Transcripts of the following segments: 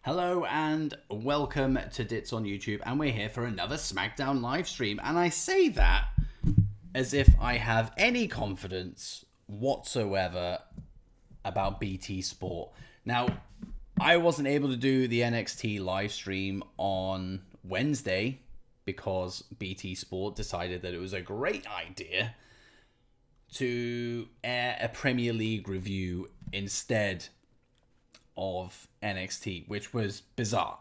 Hello and welcome to Dits on YouTube, and we're here for another SmackDown live stream. And I say that as if I have any confidence whatsoever about BT Sport. Now, I wasn't able to do the NXT live stream on Wednesday because BT Sport decided that it was a great idea to air a Premier League review instead of NXT, which was bizarre.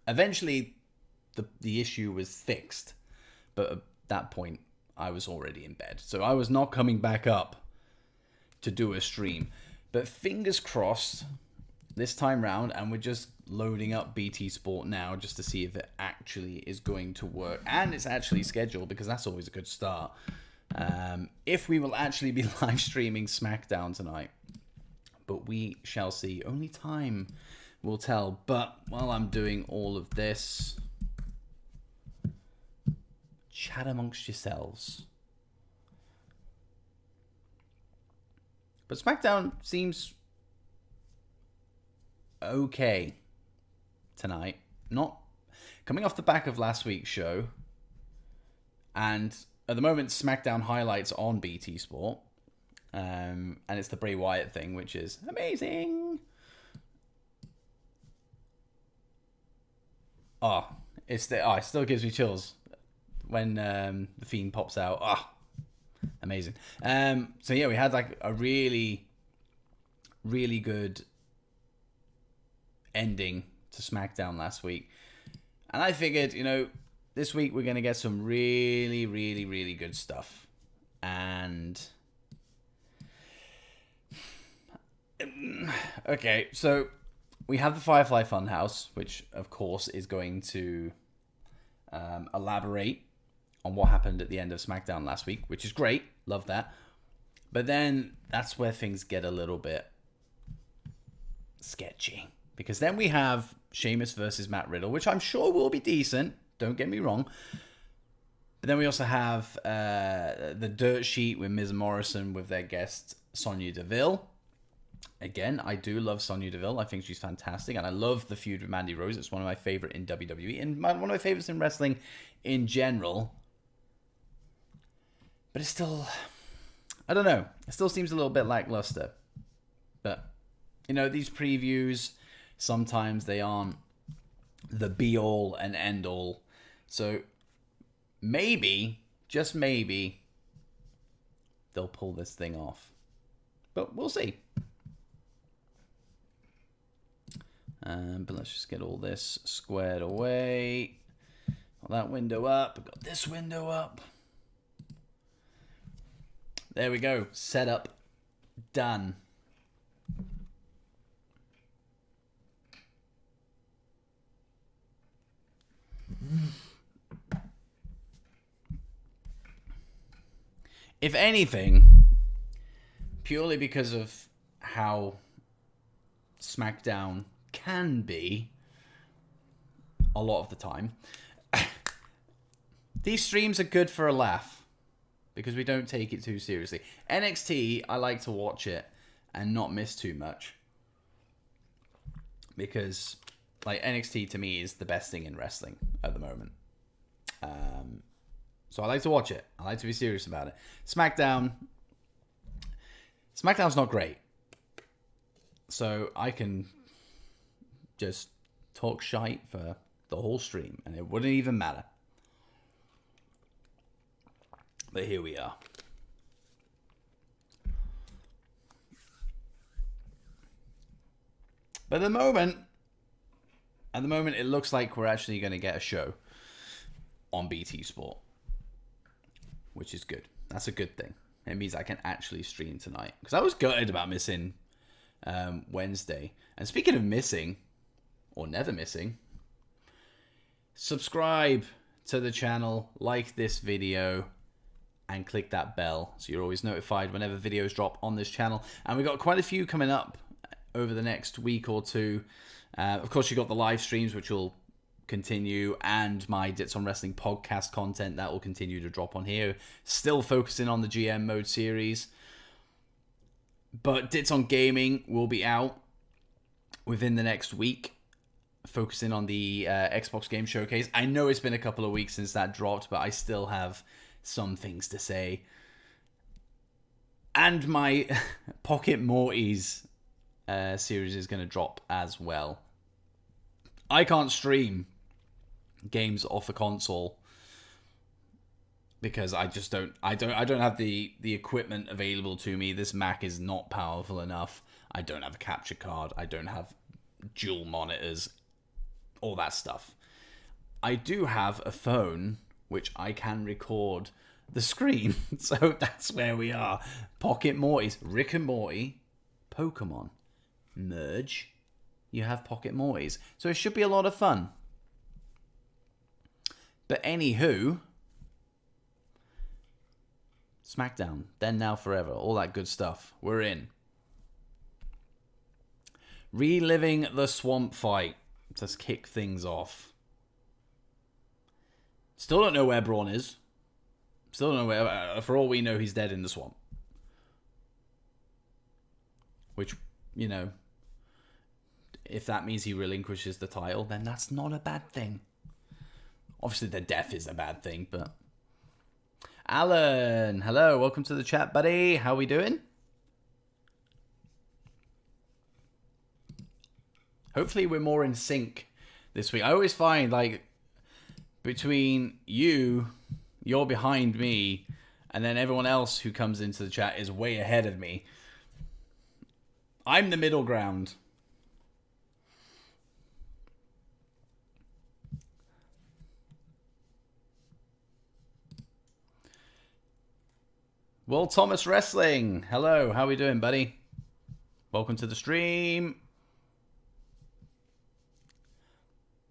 Eventually, the issue was fixed, but at that point, I was already in bed. So I was not coming back up to do a stream. But fingers crossed this time round, and we're just loading up BT Sport now just to see if it actually is going to work. And it's actually scheduled, because that's always a good start. If we will actually be live streaming SmackDown tonight. But we shall see. Only time will tell. But while I'm doing all of this, chat amongst yourselves. But SmackDown seems okay tonight. Not coming off the back of last week's show. And at the moment, SmackDown highlights on BT Sport. And it's the Bray Wyatt thing, which is amazing. It still gives me chills when the Fiend pops out. Amazing. So yeah, we had like a really, really good ending to SmackDown last week, and I figured, this week we're gonna get some really, really, really good stuff, and. Okay, so we have the Firefly Funhouse, which of course is going to elaborate on what happened at the end of SmackDown last week, which is great. Love that. But then that's where things get a little bit sketchy. Because then we have Sheamus versus Matt Riddle, which I'm sure will be decent. Don't get me wrong. But then we also have the Dirt Sheet with Miz Morrison with their guest Sonya Deville. Again, I do love Sonya Deville. I think she's fantastic. And I love the feud with Mandy Rose. It's one of my favorite in WWE. And one of my favorites in wrestling in general. But it's still... I don't know. It still seems a little bit lackluster. But, these previews, sometimes they aren't the be-all and end-all. So, maybe, just maybe, they'll pull this thing off. But we'll see. But let's just get all this squared away. Got that window up. I've got this window up. There we go. Setup done. If anything, purely because of how SmackDown can be a lot of the time, these streams are good for a laugh because we don't take it too seriously. NXT, I like to watch it and not miss too much because NXT to me is the best thing in wrestling at the moment. So I like to watch it. I like to be serious about it. SmackDown's not great. So I can just talk shite for the whole stream and it wouldn't even matter. But here we are. But at the moment it looks like we're actually going to get a show on BT Sport, which is good. That's a good thing. It means I can actually stream tonight because I was gutted about missing Wednesday. And speaking of missing, or never missing, subscribe to the channel, like this video, and click that bell so you're always notified whenever videos drop on this channel. And we've got quite a few coming up over the next week or two. Of course, you've got the live streams, which will continue, and my Dits on Wrestling podcast content that will continue to drop on here. Still focusing on the GM mode series. But Dits on Gaming will be out within the next week. focusing on the Xbox Game Showcase. I know it's been a couple of weeks since that dropped, but I still have some things to say. And my Pocket Morty's series is going to drop as well. I can't stream games off a console because I just don't have the equipment available to me. This Mac is not powerful enough. I don't have a capture card. I don't have dual monitors, all that stuff. I do have a phone which I can record the screen. So that's where we are. Pocket Morty's, Rick and Morty, Pokemon, merge. You have Pocket Morty's. So it should be a lot of fun. But anywho, SmackDown, then, now, forever, all that good stuff. We're in. Reliving the swamp fight. Let's kick things off. Still don't know where Braun is. Still don't know where. For all we know, he's dead in the swamp. Which, you know, if that means he relinquishes the title, then that's not a bad thing. Obviously, the death is a bad thing, but... Alan, hello. Welcome to the chat, buddy. How we doing? Hopefully, we're more in sync this week. I always find, like, between you're behind me, and then everyone else who comes into the chat is way ahead of me. I'm the middle ground. Will Thomas Wrestling. Hello, how we doing, buddy? Welcome to the stream.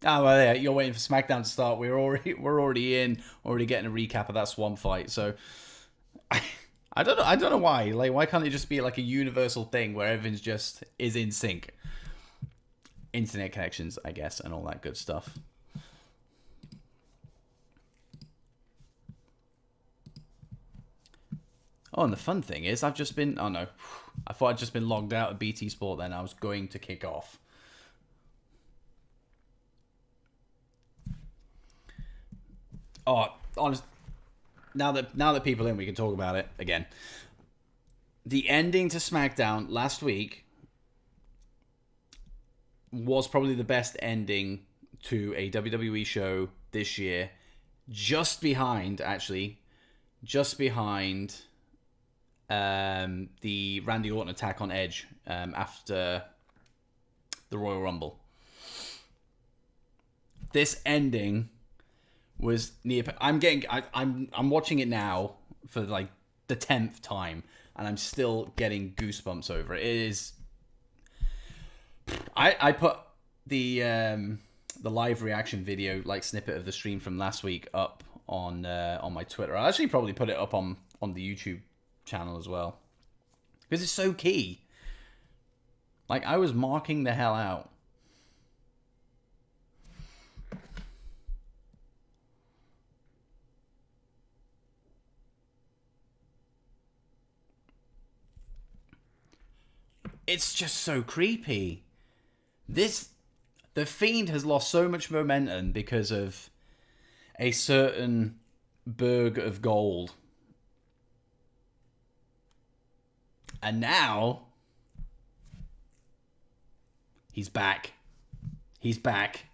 Oh, well, yeah, you're waiting for SmackDown to start. We're already getting a recap of that swamp fight. So I don't know why. Like, why can't it just be like a universal thing where everything's just is in sync? Internet connections, I guess, and all that good stuff. Oh, and the fun thing is, I've just been... Oh, no. I thought I'd just been logged out of BT Sport then. I was going to kick off. Oh, honest. Now that people are in, we can talk about it again. The ending to SmackDown last week was probably the best ending to a WWE show this year. Just behind the Randy Orton attack on Edge after the Royal Rumble. This ending was near. I'm watching it now for like the 10th time, and I'm still getting goosebumps over it. It is. I put the live reaction video, like snippet of the stream from last week, up on my Twitter. I actually probably put it up on the YouTube channel as well, because it's so key. Like, I was marking the hell out. It's just so creepy. The Fiend has lost so much momentum because of a certain berg of gold. And now he's back. He's back.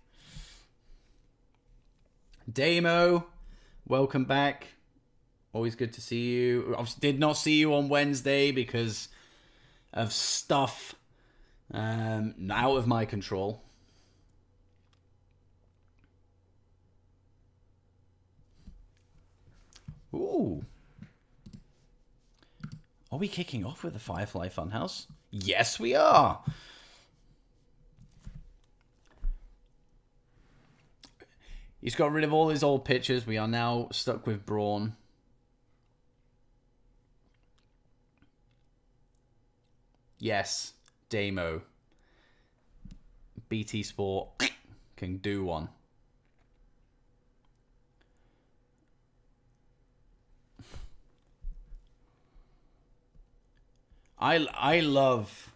Damo, welcome back. Always good to see you. I did not see you on Wednesday because of stuff out of my control. Ooh. Are we kicking off with the Firefly Funhouse? Yes, we are. He's got rid of all his old pictures. We are now stuck with Braun. Yes, Damo. BT Sport can do one. I love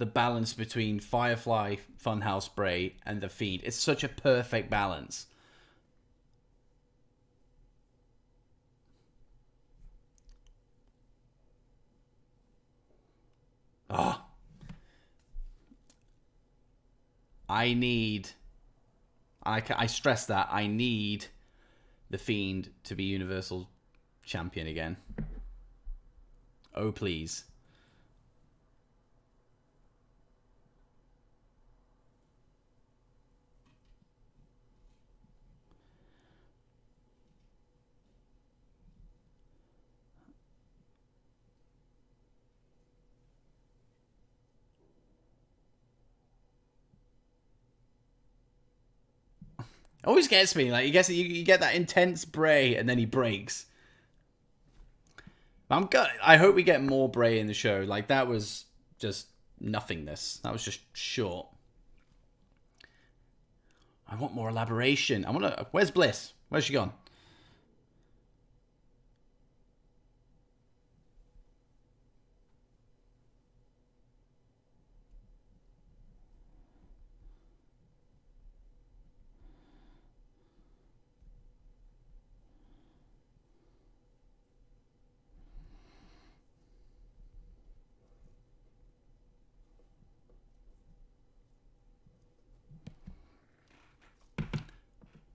the balance between Firefly, Funhouse Bray, and the Fiend. It's such a perfect balance. Ah. I stress that, I need the Fiend to be Universal Champion again. Oh, please. Always gets me. Like, you get that intense Bray, and then he breaks. I hope we get more Bray in the show. Like, that was just nothingness. That was just short. I want more elaboration. Where's Bliss? Where's she gone?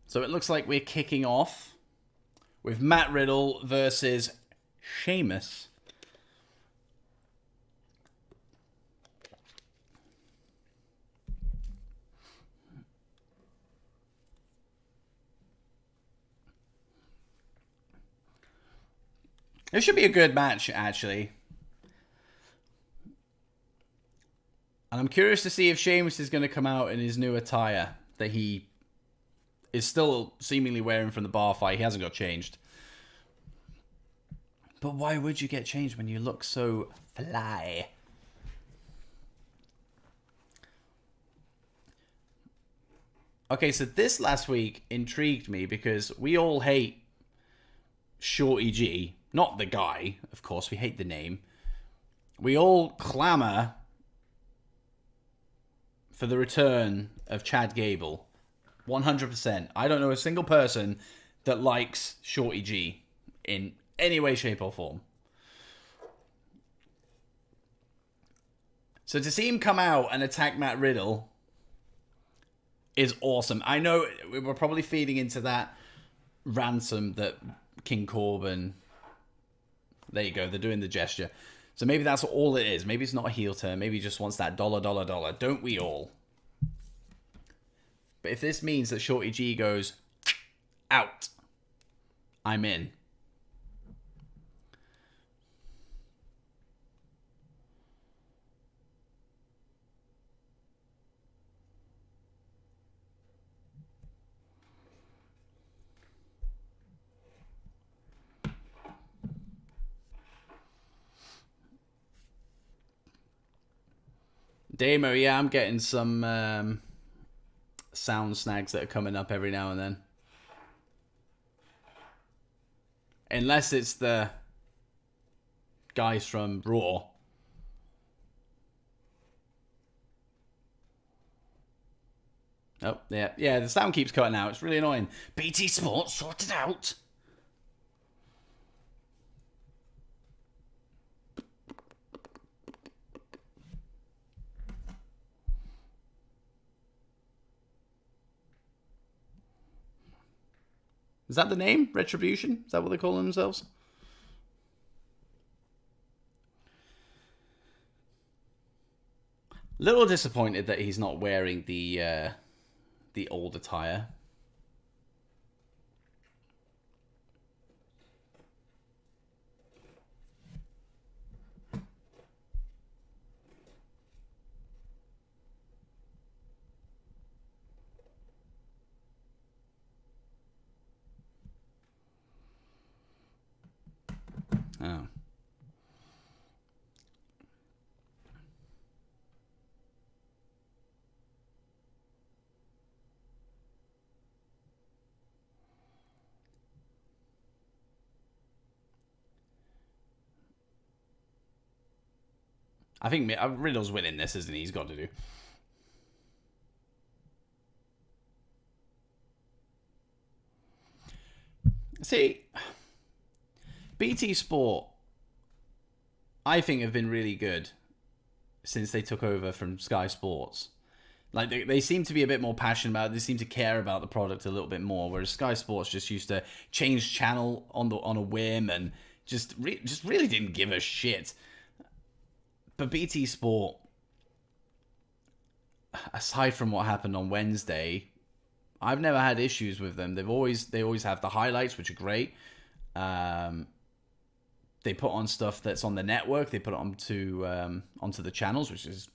So it looks like we're kicking off with Matt Riddle versus Sheamus. This should be a good match, actually. And I'm curious to see if Sheamus is going to come out in his new attire that he is still seemingly wearing from the bar fight. He hasn't got changed. But why would you get changed when you look so fly? Okay, so this last week intrigued me because we all hate Shorty G. Not the guy, of course. We hate the name. We all clamor for the return of Chad Gable. 100%. I don't know a single person that likes Shorty G in any way, shape, or form. So to see him come out and attack Matt Riddle is awesome. I know we're probably feeding into that ransom that King Corbin... There you go. They're doing the gesture. So maybe that's all it is. Maybe it's not a heel turn. Maybe he just wants that dollar. Don't we all? But if this means that Shorty G goes out, I'm in. Damo, yeah, I'm getting some sound snags that are coming up every now and then. Unless it's the guys from Raw. Oh, yeah. Yeah, the sound keeps cutting out. It's really annoying. BT Sports, sort it out. Is that the name? Retribution? Is that what they call themselves? Little disappointed that he's not wearing the old attire. Oh. I think Riddle's winning this, isn't he? He's got to do. See, BT Sport, I think, have been really good since they took over from Sky Sports. Like, they seem to be a bit more passionate about it. They seem to care about the product a little bit more, whereas Sky Sports just used to change channel on a whim and just really didn't give a shit. But BT Sport, aside from what happened on Wednesday, I've never had issues with them. They always have the highlights, which are great. They put on stuff that's on the network. They put it onto the channels, which is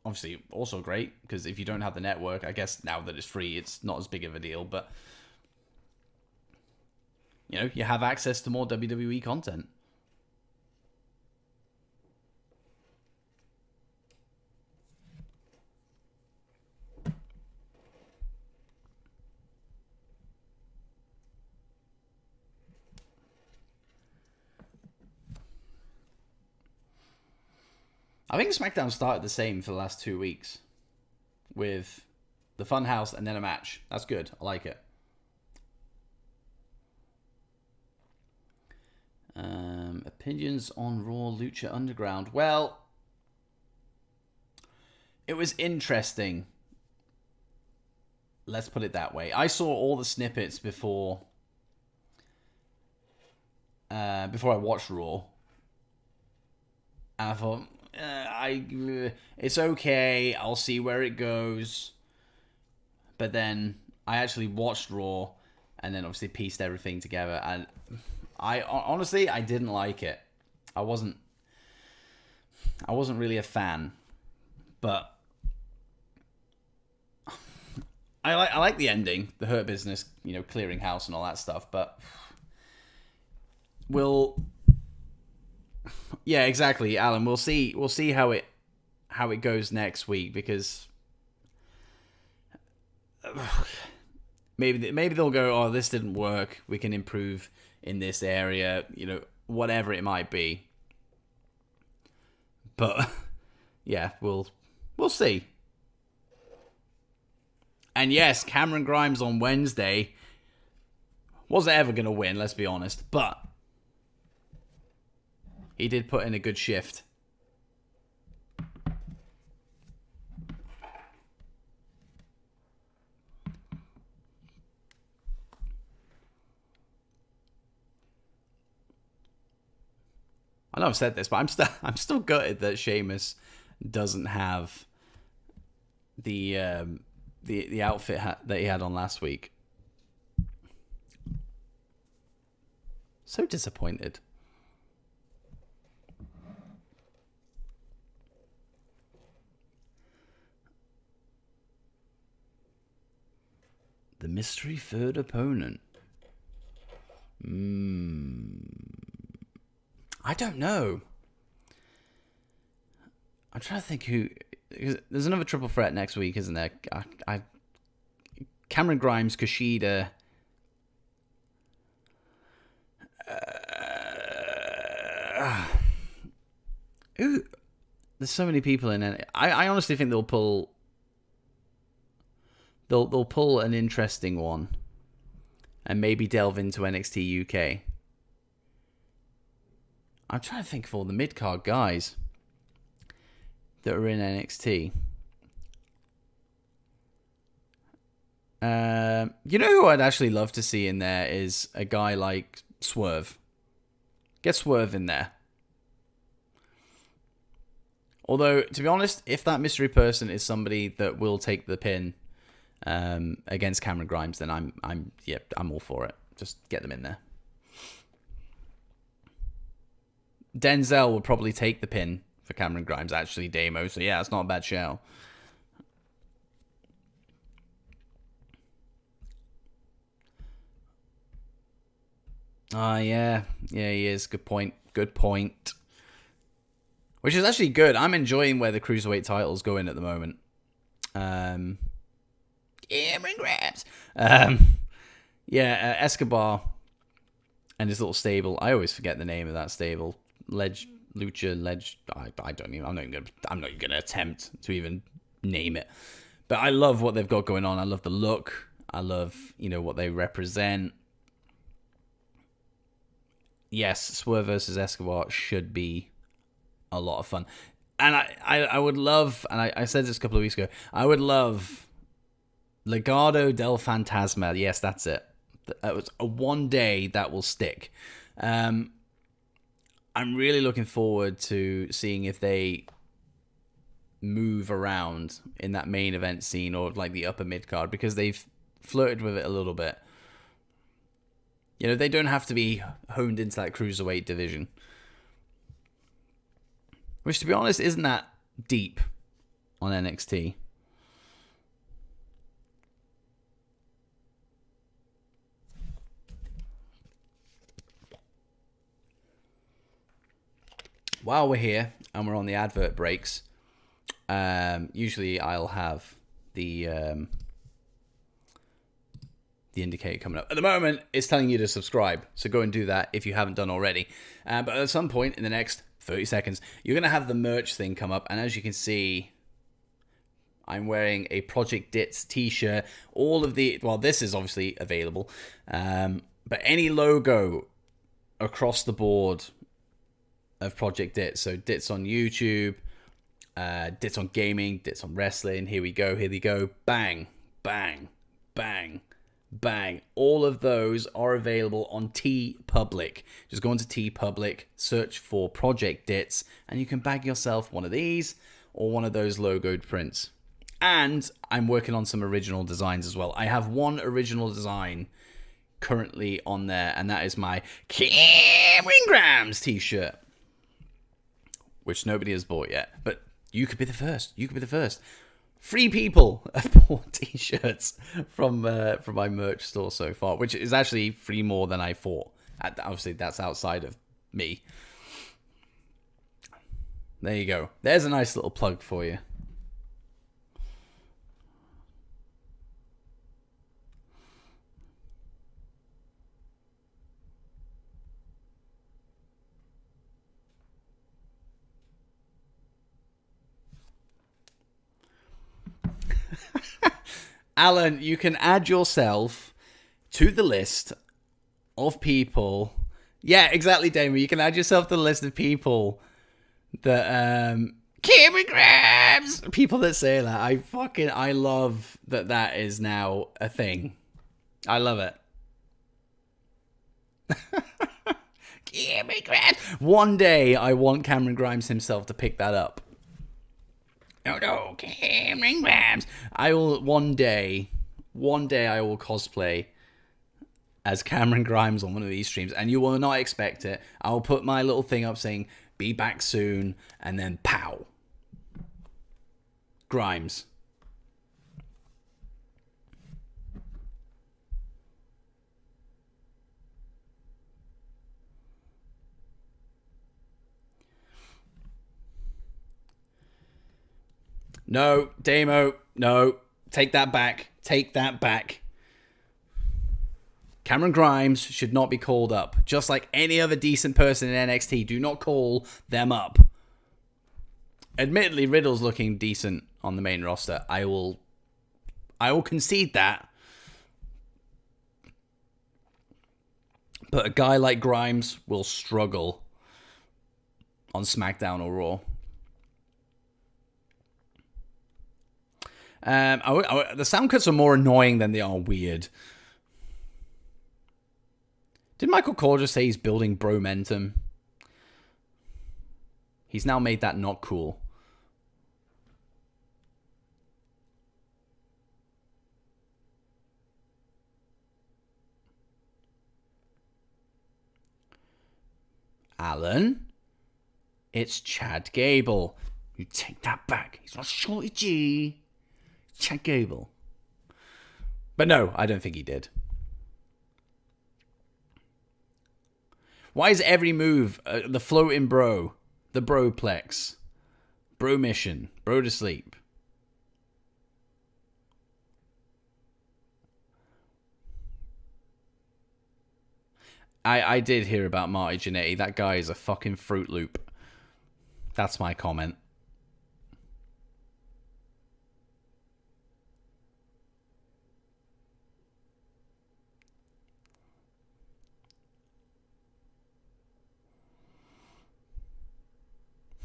obviously also great, because if you don't have the network, I guess now that it's free, it's not as big of a deal. But you have access to more WWE content. I think SmackDown started the same for the last 2 weeks, with the Funhouse and then a match. That's good. I like it. Opinions on Raw Lucha Underground. Well, it was interesting. Let's put it that way. I saw all the snippets before I watched Raw, and I thought, it's okay, I'll see where it goes. But then I actually watched Raw, and then obviously pieced everything together, and I honestly didn't like it. I wasn't really a fan, but I like the ending, the Hurt Business, clearing house and all that stuff. But yeah, exactly, Alan. We'll see how it goes next week, because maybe they'll go, oh, this didn't work, we can improve in this area, whatever it might be. But yeah, we'll see. And yes, Cameron Grimes on Wednesday wasn't ever going to win, let's be honest, but he did put in a good shift. I know I've said this, but I'm still gutted that Sheamus doesn't have the outfit that he had on last week. So disappointed. The mystery third opponent. I don't know. I'm trying to think who. There's another triple threat next week, isn't there? Cameron Grimes, Kushida. Ooh, there's so many people in it. I honestly think they'll pull. They'll pull an interesting one, and maybe delve into NXT UK. I'm trying to think of all the mid-card guys that are in NXT. Who I'd actually love to see in there is a guy like Swerve. Get Swerve in there. Although, to be honest, if that mystery person is somebody that will take the pin against Cameron Grimes, then I'm all for it. Just get them in there. Denzel would probably take the pin for Cameron Grimes, actually, Damo. So yeah, it's not a bad shout. Yeah, he is. Good point. Which is actually good. I'm enjoying where the cruiserweight title's going at the moment. Cameron Grimes. Escobar and his little stable. I always forget the name of that stable. Lucha I don't even. I'm not even gonna attempt to even name it. But I love what they've got going on. I love the look. I love, what they represent. Yes, Swerve versus Escobar should be a lot of fun. And I would love, and I said this a couple of weeks ago, I would love Legado del Fantasma. Yes, that's it. That was a one day that will stick. I'm really looking forward to seeing if they move around in that main event scene or like the upper mid card, because they've flirted with it a little bit. They don't have to be honed into that cruiserweight division, which, to be honest, isn't that deep on NXT. While we're here and we're on the advert breaks, usually I'll have the indicator coming up. At the moment, it's telling you to subscribe, so go and do that if you haven't done already. But at some point in the next 30 seconds, you're going to have the merch thing come up, and as you can see, I'm wearing a Project Dits t-shirt. This is obviously available, but any logo across the board of Project Dits, so Dits on YouTube, Dits on gaming, Dits on wrestling, here we go, bang, bang, bang, bang. All of those are available on TeePublic. Just go into TeePublic, search for Project Dits, and you can bag yourself one of these or one of those logoed prints. And I'm working on some original designs as well. I have one original design currently on there, and that is my Cameron Grimes t-shirt, which nobody has bought yet. But you could be the first. You could be the first. 3 people have bought t-shirts from my merch store so far, which is actually 3 more than I thought. Obviously, that's outside of me. There you go. There's a nice little plug for you. Alan, you can add yourself to the list of people. Yeah, exactly, Damon. You can add yourself to the list of people that Cameron Grimes, people that say that. I love that is now a thing. I love it. Cameron Grimes. One day I want Cameron Grimes himself to pick that up. No, Cameron Grimes. I will one day I will cosplay as Cameron Grimes on one of these streams, and you will not expect it. I will put my little thing up saying, "Be back soon," and then pow. Grimes. No, Damo, no. Take that back. Take that back. Cameron Grimes should not be called up. Just like any other decent person in NXT, do not call them up. Admittedly, Riddle's looking decent on the main roster. I will concede that. But a guy like Grimes will struggle on SmackDown or Raw. The sound cuts are more annoying than they are weird. Did Michael Cole just say he's building bromentum? He's now made that not cool. Alan, it's Chad Gable. You take that back. He's not Shorty G. Chad Gable. But no, I don't think he did. Why is every move the floating bro, the broplex, bro mission, bro to sleep? I did hear about Marty Jannetty. That guy is a fucking Fruit Loop. That's my comment.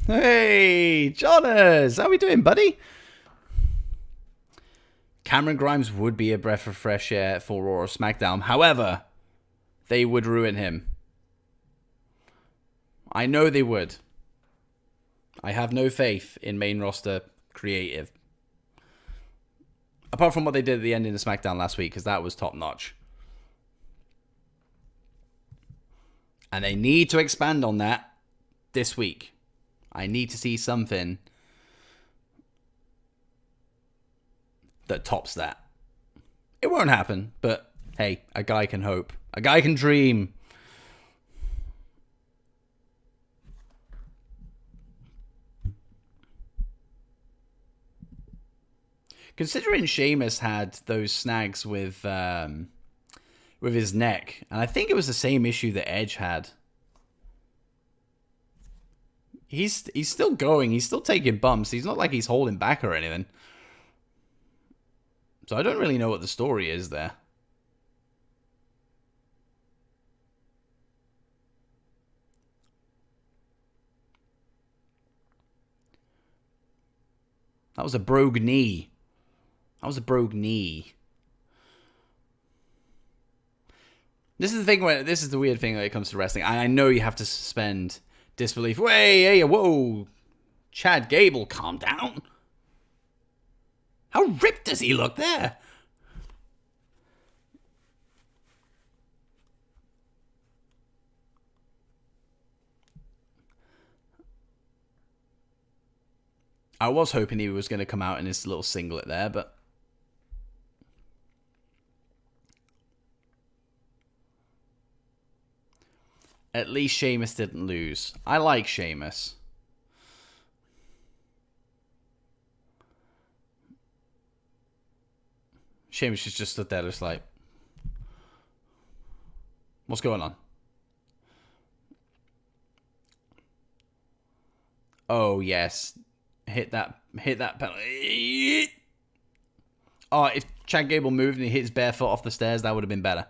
Hey, Jonas, how we doing, buddy? Cameron Grimes would be a breath of fresh air for Raw or SmackDown. However, they would ruin him. I know they would. I have no faith in main roster creative. Apart from what they did at the end in the SmackDown last week, because that was top notch. And they need to expand on that this week. I need to see something that tops that. It won't happen, but hey, a guy can hope. A guy can dream. Considering Sheamus had those snags with his neck, and I think it was the same issue that Edge had. He's still going. He's still taking bumps. He's not like he's holding back or anything. So I don't really know what the story is there. That was a brogue knee. That was a brogue knee. This is the thing where this is the weird thing when it comes to wrestling. I know you have to suspend disbelief. Hey, whoa. Chad Gable, calm down. How ripped does he look there? I was hoping he was going to come out in his little singlet there, but at least Sheamus didn't lose. I like Sheamus. Sheamus just stood there just like, what's going on? Oh, yes. Hit that penalty. Oh, if Chad Gable moved and he hit his bare foot off the stairs, that would have been better.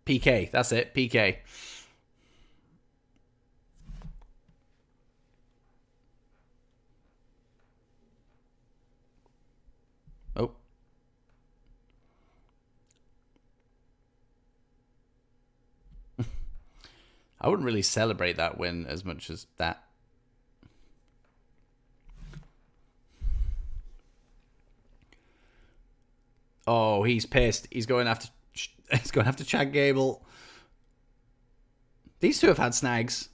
PK, that's it, PK. Oh. I wouldn't really celebrate that win as much as that. Oh, he's pissed. He's going after Chad Gable. These two have had snags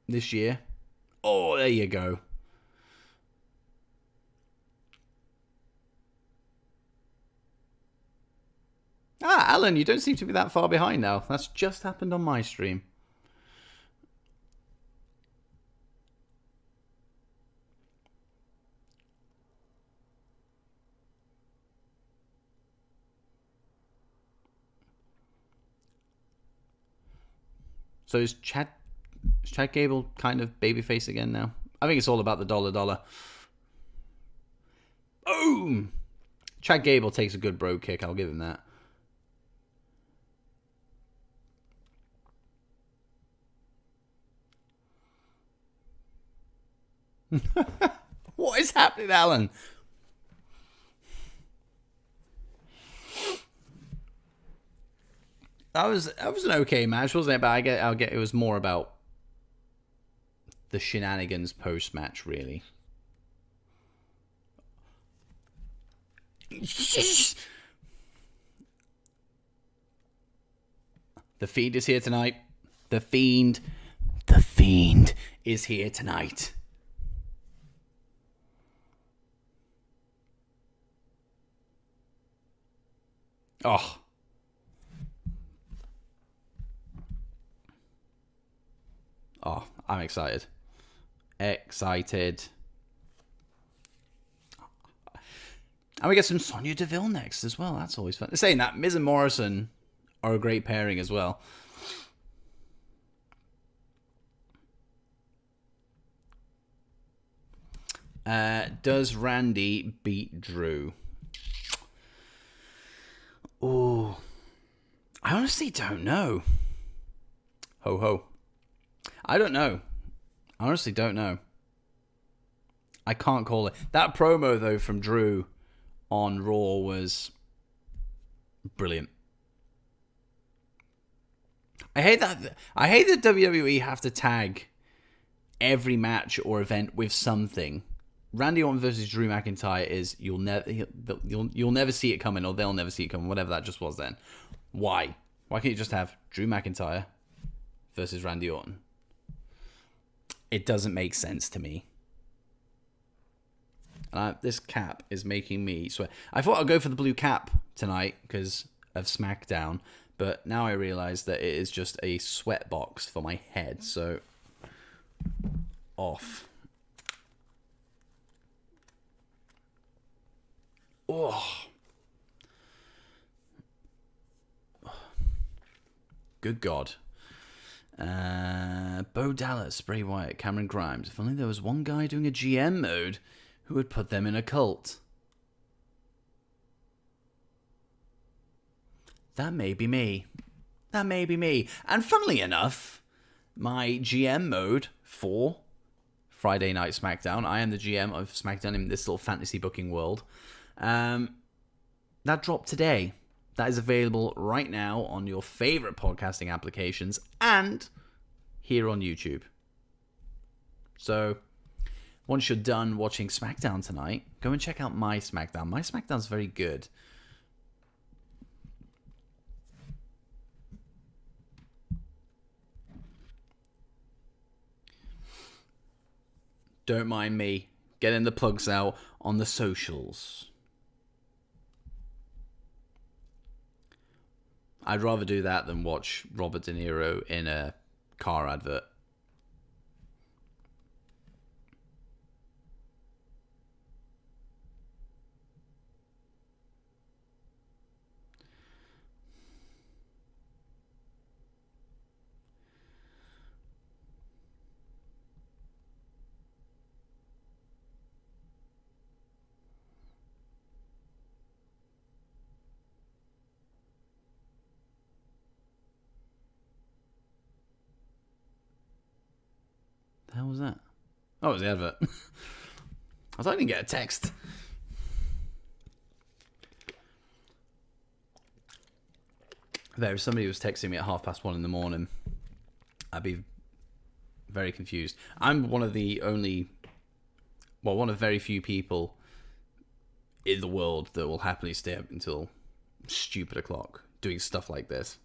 this year. Oh, there you go. Ah, Alan, you don't seem to be that far behind now. That's just happened on my stream. So is Chad Gable kind of babyface again now? I think it's all about the dollar. Boom! Chad Gable takes a good bro kick. I'll give him that. What is happening, Alan? That was an okay match, wasn't it? But I'll get it was more about the shenanigans post match, really. The Fiend is here tonight. The Fiend is here tonight. Oh. Oh, I'm excited. Excited. And we get some Sonya Deville next as well. That's always fun. Saying that, Miz and Morrison are a great pairing as well. Does Randy beat Drew? Oh, I honestly don't know. Ho ho. I don't know. I honestly don't know. I can't call it. That promo, though, from Drew on Raw was brilliant. I hate that WWE have to tag every match or event with something. Randy Orton versus Drew McIntyre is you'll never see it coming, or they'll never see it coming, whatever that just was then. Why? Why can't you just have Drew McIntyre versus Randy Orton? It doesn't make sense to me. This cap is making me sweat. I thought I'd go for the blue cap tonight because of SmackDown, but now I realize that it is just a sweat box for my head, so off. Oh. Good God. Bo Dallas, Bray Wyatt, Cameron Grimes. If only there was one guy doing a GM mode who would put them in a cult. That may be me. That may be me. And funnily enough, my GM mode for Friday Night SmackDown, I am the GM of SmackDown in this little fantasy booking world. That dropped today. That is available right now on your favorite podcasting applications and here on YouTube. So once you're done watching SmackDown tonight, go and check out my SmackDown. My SmackDown's very good. Don't mind me getting the plugs out on the socials. I'd rather do that than watch Robert De Niro in a car advert. The hell was that? Oh, it was the advert. I thought I didn't get a text. If somebody was texting me at 1:30 in the morning, I'd be very confused. I'm one of very few people in the world that will happily stay up until stupid o'clock doing stuff like this.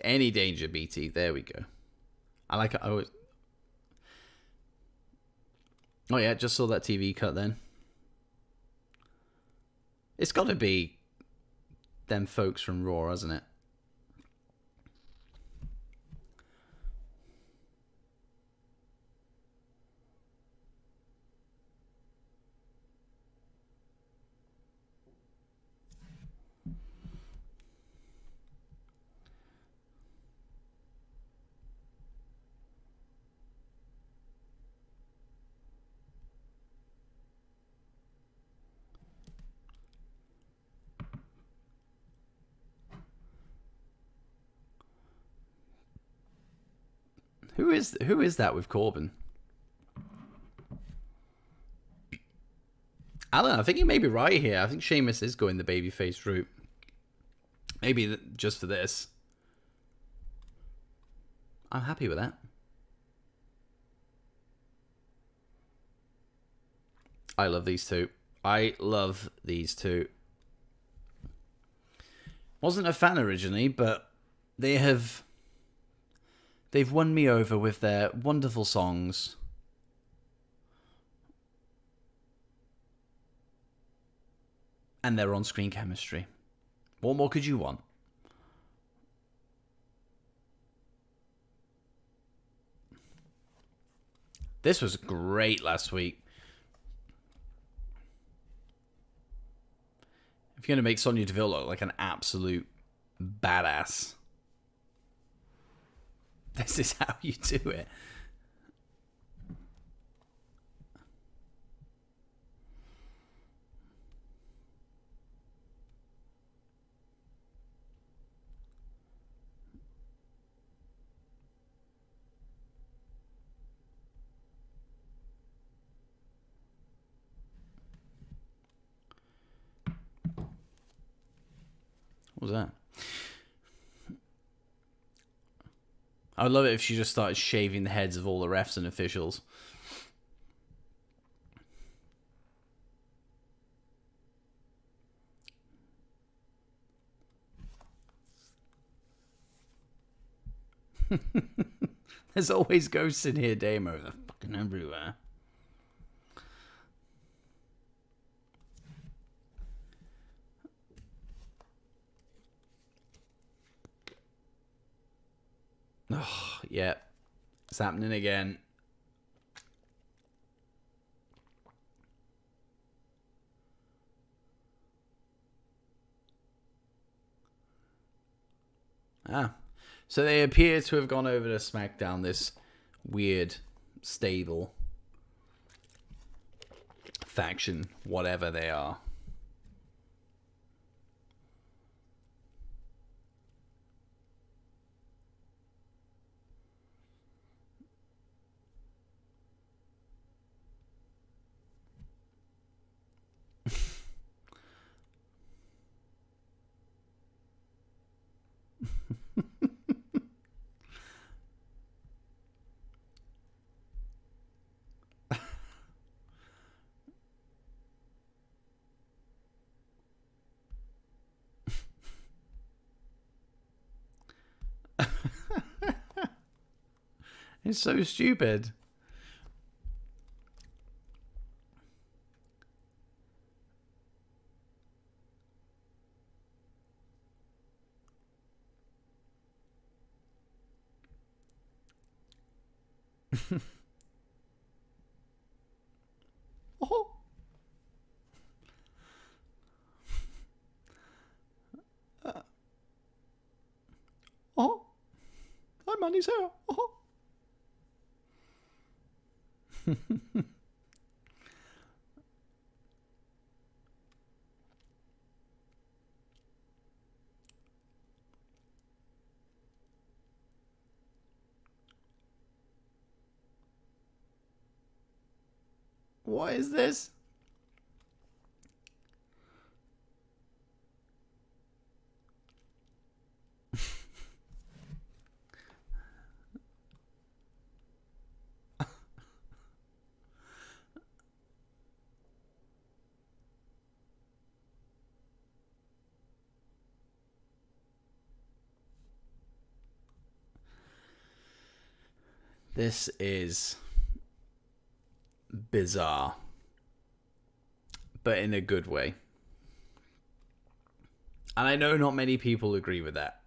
Any danger, BT? There we go. I like it. Oh yeah, just saw that TV cut then. It's got to be them folks from Raw, hasn't it? Who is that with Corbin? Alan, I think you may be right here. I think Sheamus is going the babyface route. Maybe just for this. I'm happy with that. I love these two. Wasn't a fan originally, but they've won me over with their wonderful songs. And their on-screen chemistry. What more could you want? This was great last week. If you're going to make Sonya Deville look like an absolute badass, this is how you do it. What was that? I would love it if she just started shaving the heads of all the refs and officials. There's always ghosts in here, Damo. They're fucking everywhere. Oh, yeah. It's happening again. Ah. So they appear to have gone over to SmackDown, this weird stable faction, whatever they are. It's so stupid. Oh. Oh. I'm Mandy's hair. Oh. What is this? This is bizarre, but in a good way. And I know not many people agree with that.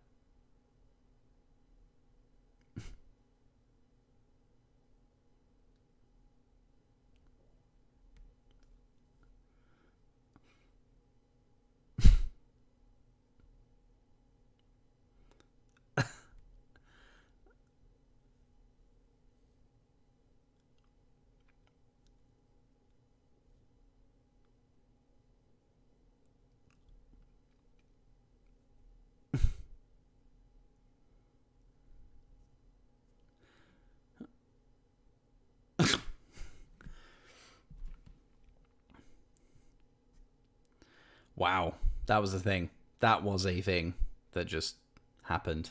Wow, that was a thing. That was a thing that just happened.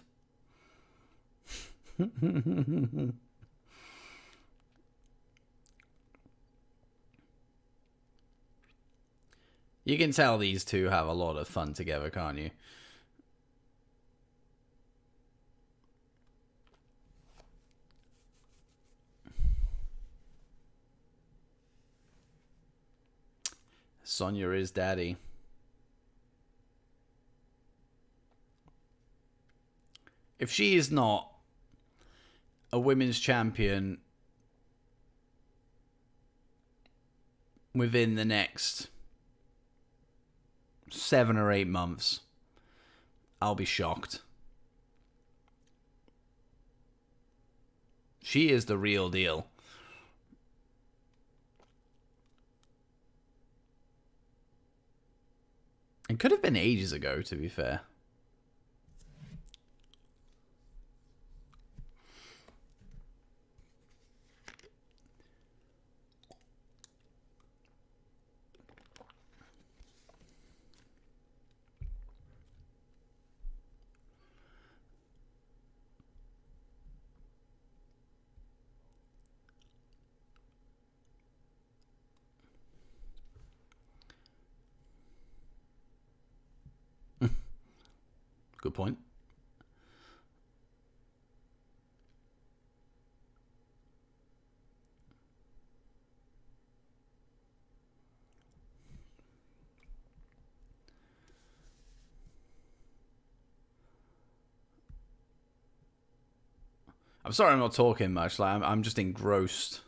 You can tell these two have a lot of fun together, can't you? Sonya is daddy. If she is not a women's champion within the next 7 or 8 months, I'll be shocked. She is the real deal. It could have been ages ago, to be fair. Good point. I'm sorry I'm not talking much. Like I'm just engrossed.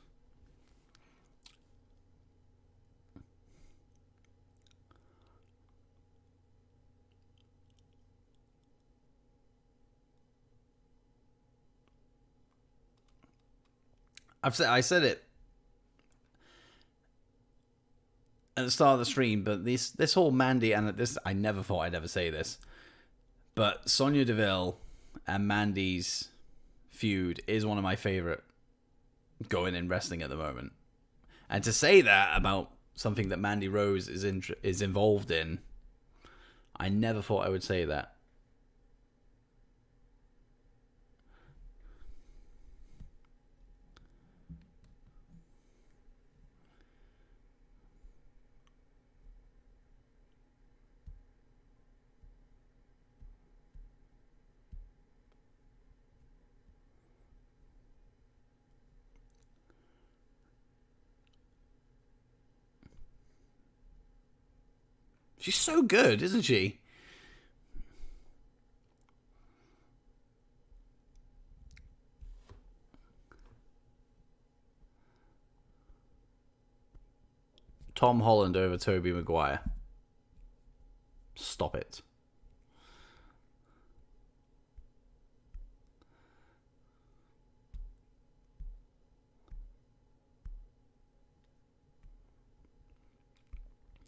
I said it at the start of the stream, but this whole Mandy and this, I never thought I'd ever say this, but Sonya Deville and Mandy's feud is one of my favorite going in wrestling at the moment. And to say that about something that Mandy Rose is involved in, I never thought I would say that. She's so good, isn't she? Tom Holland over Tobey Maguire. Stop it.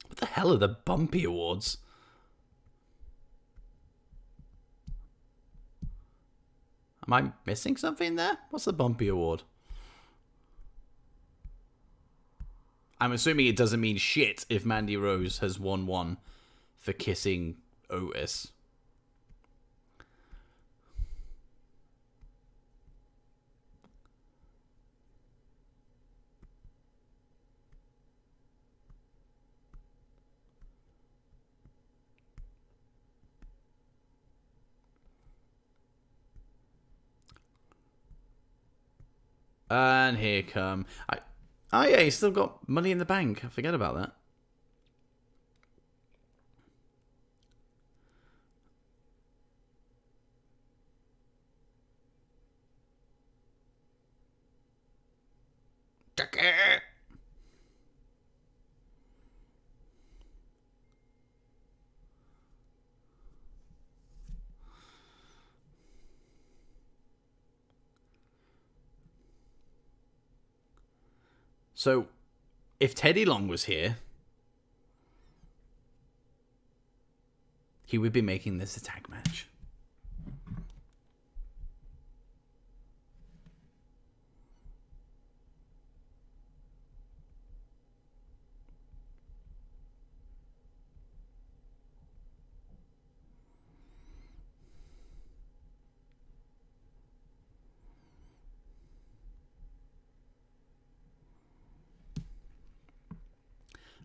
What the hell are the Bumpy Awards? Am I missing something there? What's the Bumpy Award? I'm assuming it doesn't mean shit if Mandy Rose has won one for kissing Otis. And here come... Oh yeah, he's still got Money in the Bank. I forget about that. So, if Teddy Long was here, he would be making this a tag match.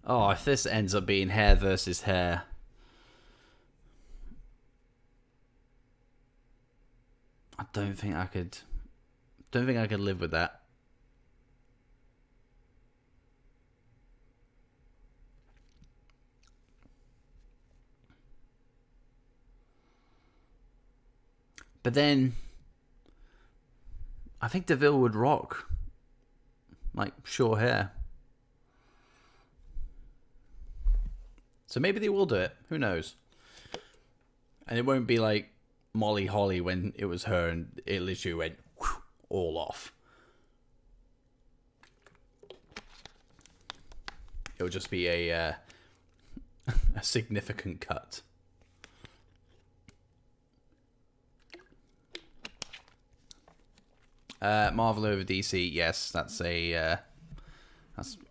Oh, if this ends up being hair versus hair. I don't think I could live with that. But then I think Deville would rock like short hair. So maybe they will do it. Who knows? And it won't be like Molly Holly when it was her and it literally went all off. It would just be a significant cut. Marvel over DC, yes, that's an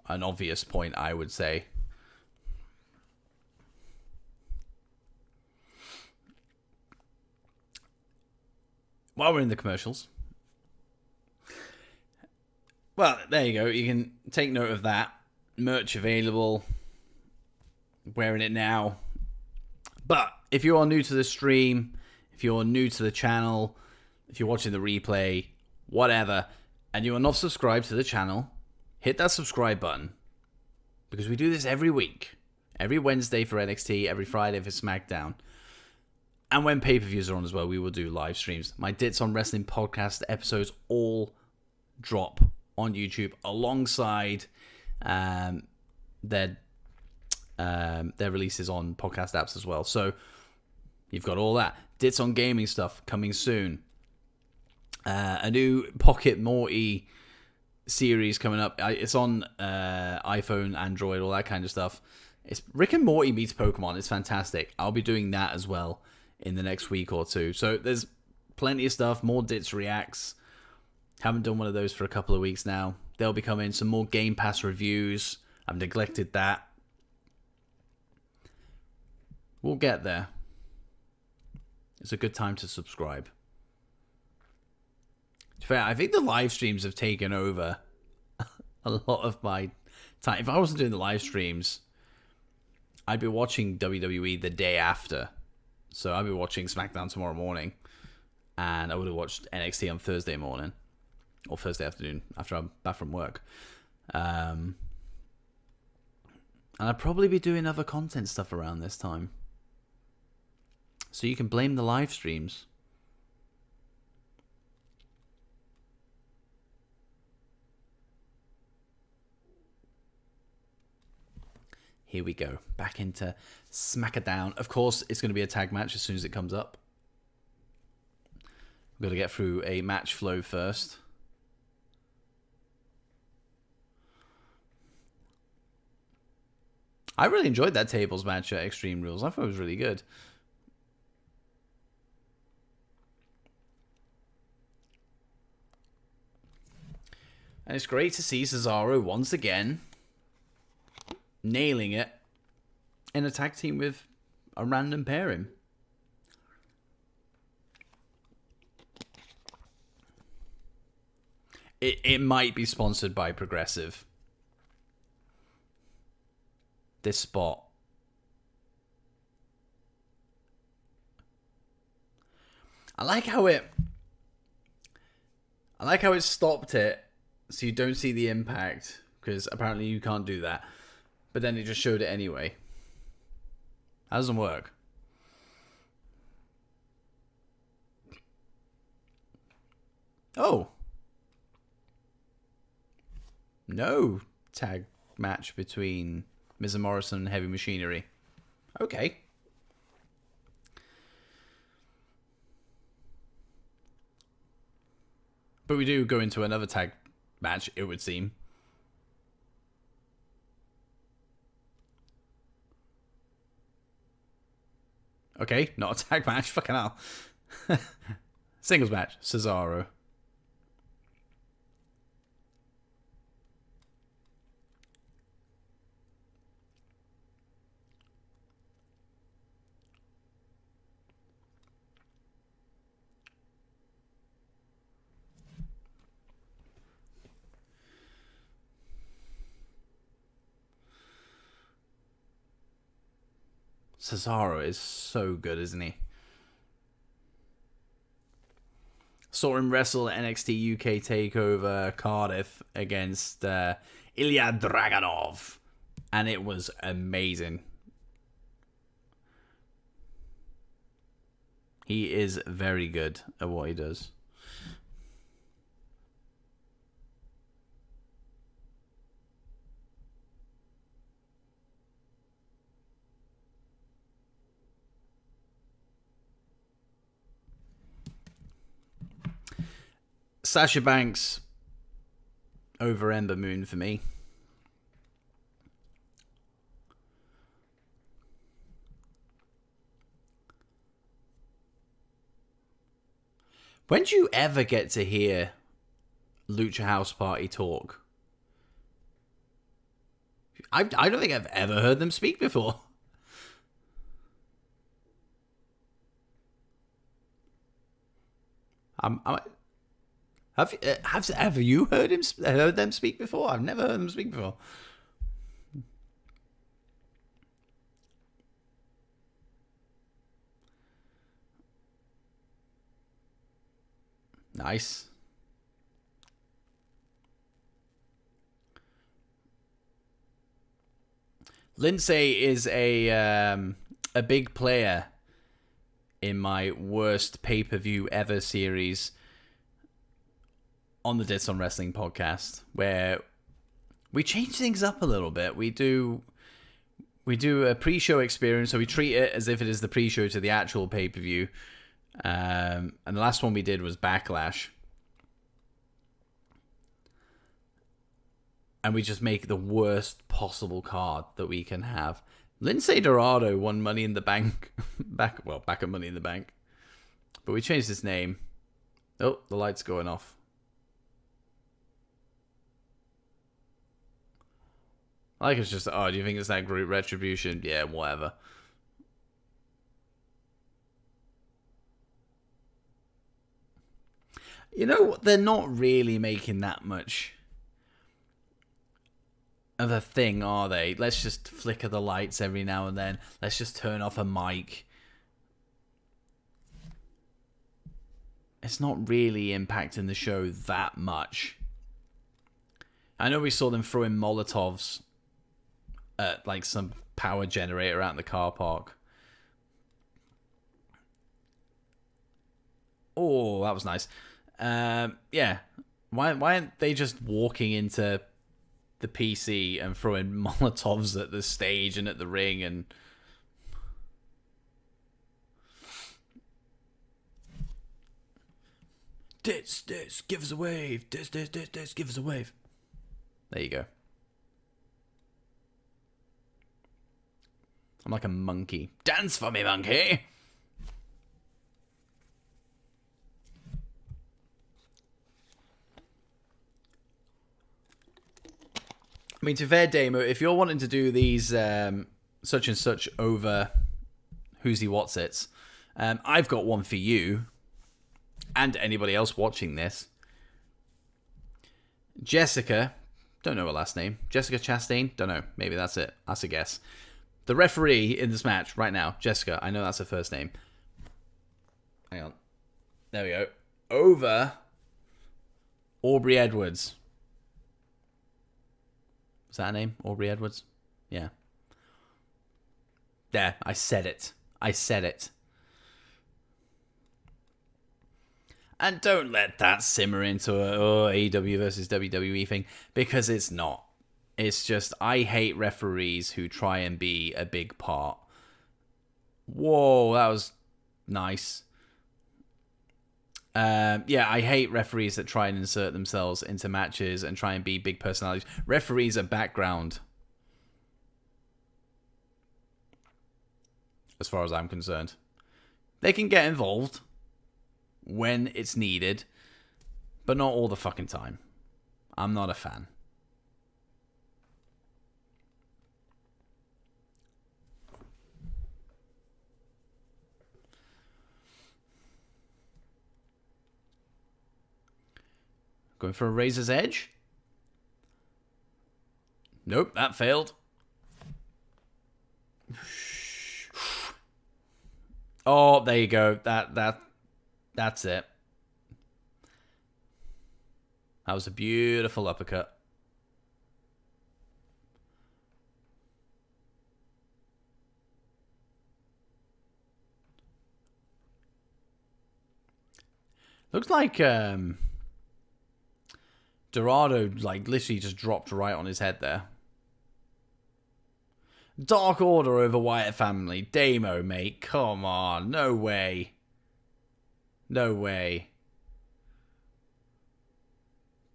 obvious point, I would say. While we're in the commercials, well, there you go. You can take note of that. Merch available. Wearing it now. But if you are new to the stream, if you're new to the channel, if you're watching the replay, whatever, and you are not subscribed to the channel, hit that subscribe button. Because we do this every week. Every Wednesday for NXT, every Friday for SmackDown. And when pay-per-views are on as well, we will do live streams. My Dits on Wrestling podcast episodes all drop on YouTube alongside their releases on podcast apps as well. So you've got all that. Dits on gaming stuff coming soon. A new Pocket Morty series coming up. It's on iPhone, Android, all that kind of stuff. It's Rick and Morty meets Pokemon. It's fantastic. I'll be doing that as well in the next week or two. So there's plenty of stuff. More Dits reacts. Haven't done one of those for a couple of weeks now. They'll be coming. Some more Game Pass reviews. I've neglected that. We'll get there. It's a good time to subscribe. To be fair, I think the live streams have taken over a lot of my time. If I wasn't doing the live streams, I'd be watching WWE the day after. So I'd be watching SmackDown tomorrow morning, and I would have watched NXT on Thursday morning or Thursday afternoon after I'm back from work. And I'd probably be doing other content stuff around this time. So you can blame the live streams. Here we go. Back into SmackDown. Of course, it's going to be a tag match as soon as it comes up. We've got to get through a match flow first. I really enjoyed that tables match at Extreme Rules. I thought it was really good. And it's great to see Cesaro once again nailing it in a tag team with a random pairing. It might be sponsored by Progressive. This spot. I like how it stopped it so you don't see the impact, because apparently you can't do that. But then it just showed it anyway. That doesn't work. Oh. No tag match between Miz and Morrison and Heavy Machinery. Okay. But we do go into another tag match, it would seem. Okay, not a tag match. Fucking hell. Singles match. Cesaro. Cesaro is so good, isn't he? Saw him wrestle at NXT UK TakeOver Cardiff against Ilya Dragunov, and it was amazing. He is very good at what he does. Sasha Banks over Ember Moon for me. When do you ever get to hear Lucha House Party talk? I don't think I've ever heard them speak before. Have you heard them speak before? I've never heard them speak before. Nice. Lindsay is a big player in my worst pay-per-view ever series on the Dits on Wrestling podcast, where we change things up a little bit. We do a pre-show experience, so we treat it as if it is the pre-show to the actual pay-per-view. And the last one we did was Backlash. And we just make the worst possible card that we can have. Lindsay Dorado won Money in the Bank. back at Money in the Bank. But we changed his name. Oh, the light's going off. Like it's just, oh, do you think it's that group Retribution? Yeah, whatever. You know, they're not really making that much of a thing, are they? Let's just flicker the lights every now and then. Let's just turn off a mic. It's not really impacting the show that much. I know we saw them throwing Molotovs at like some power generator out in the car park. Oh, that was nice. Yeah. Why aren't they just walking into the PC and throwing Molotovs at the stage and at the ring and... Dits, give us a wave. Dits, give us a wave. There you go. I'm like a monkey. Dance for me, monkey! I mean, to fair Damo, if you're wanting to do these such and such over Who's He What's It's, I've got one for you and anybody else watching this. Jessica, don't know her last name. Jessica Chastain, don't know. Maybe that's it. That's a guess. The referee in this match right now, Jessica, I know that's her first name. Hang on. There we go. Over Aubrey Edwards. Is that her name? Aubrey Edwards? Yeah. There, I said it. I said it. And don't let that simmer into a AEW versus WWE thing, because it's not. It's just, I hate referees who try and be a big part. Whoa, that was nice. Yeah, I hate referees that try and insert themselves into matches and try and be big personalities. Referees are background, as far as I'm concerned. They can get involved when it's needed, but not all the fucking time. I'm not a fan. Going for a razor's edge? Nope, that failed. Oh, there you go. That's it. That was a beautiful uppercut. Looks like Dorado like literally just dropped right on his head there. Dark Order over Wyatt Family. Damo, mate. Come on. No way. No way.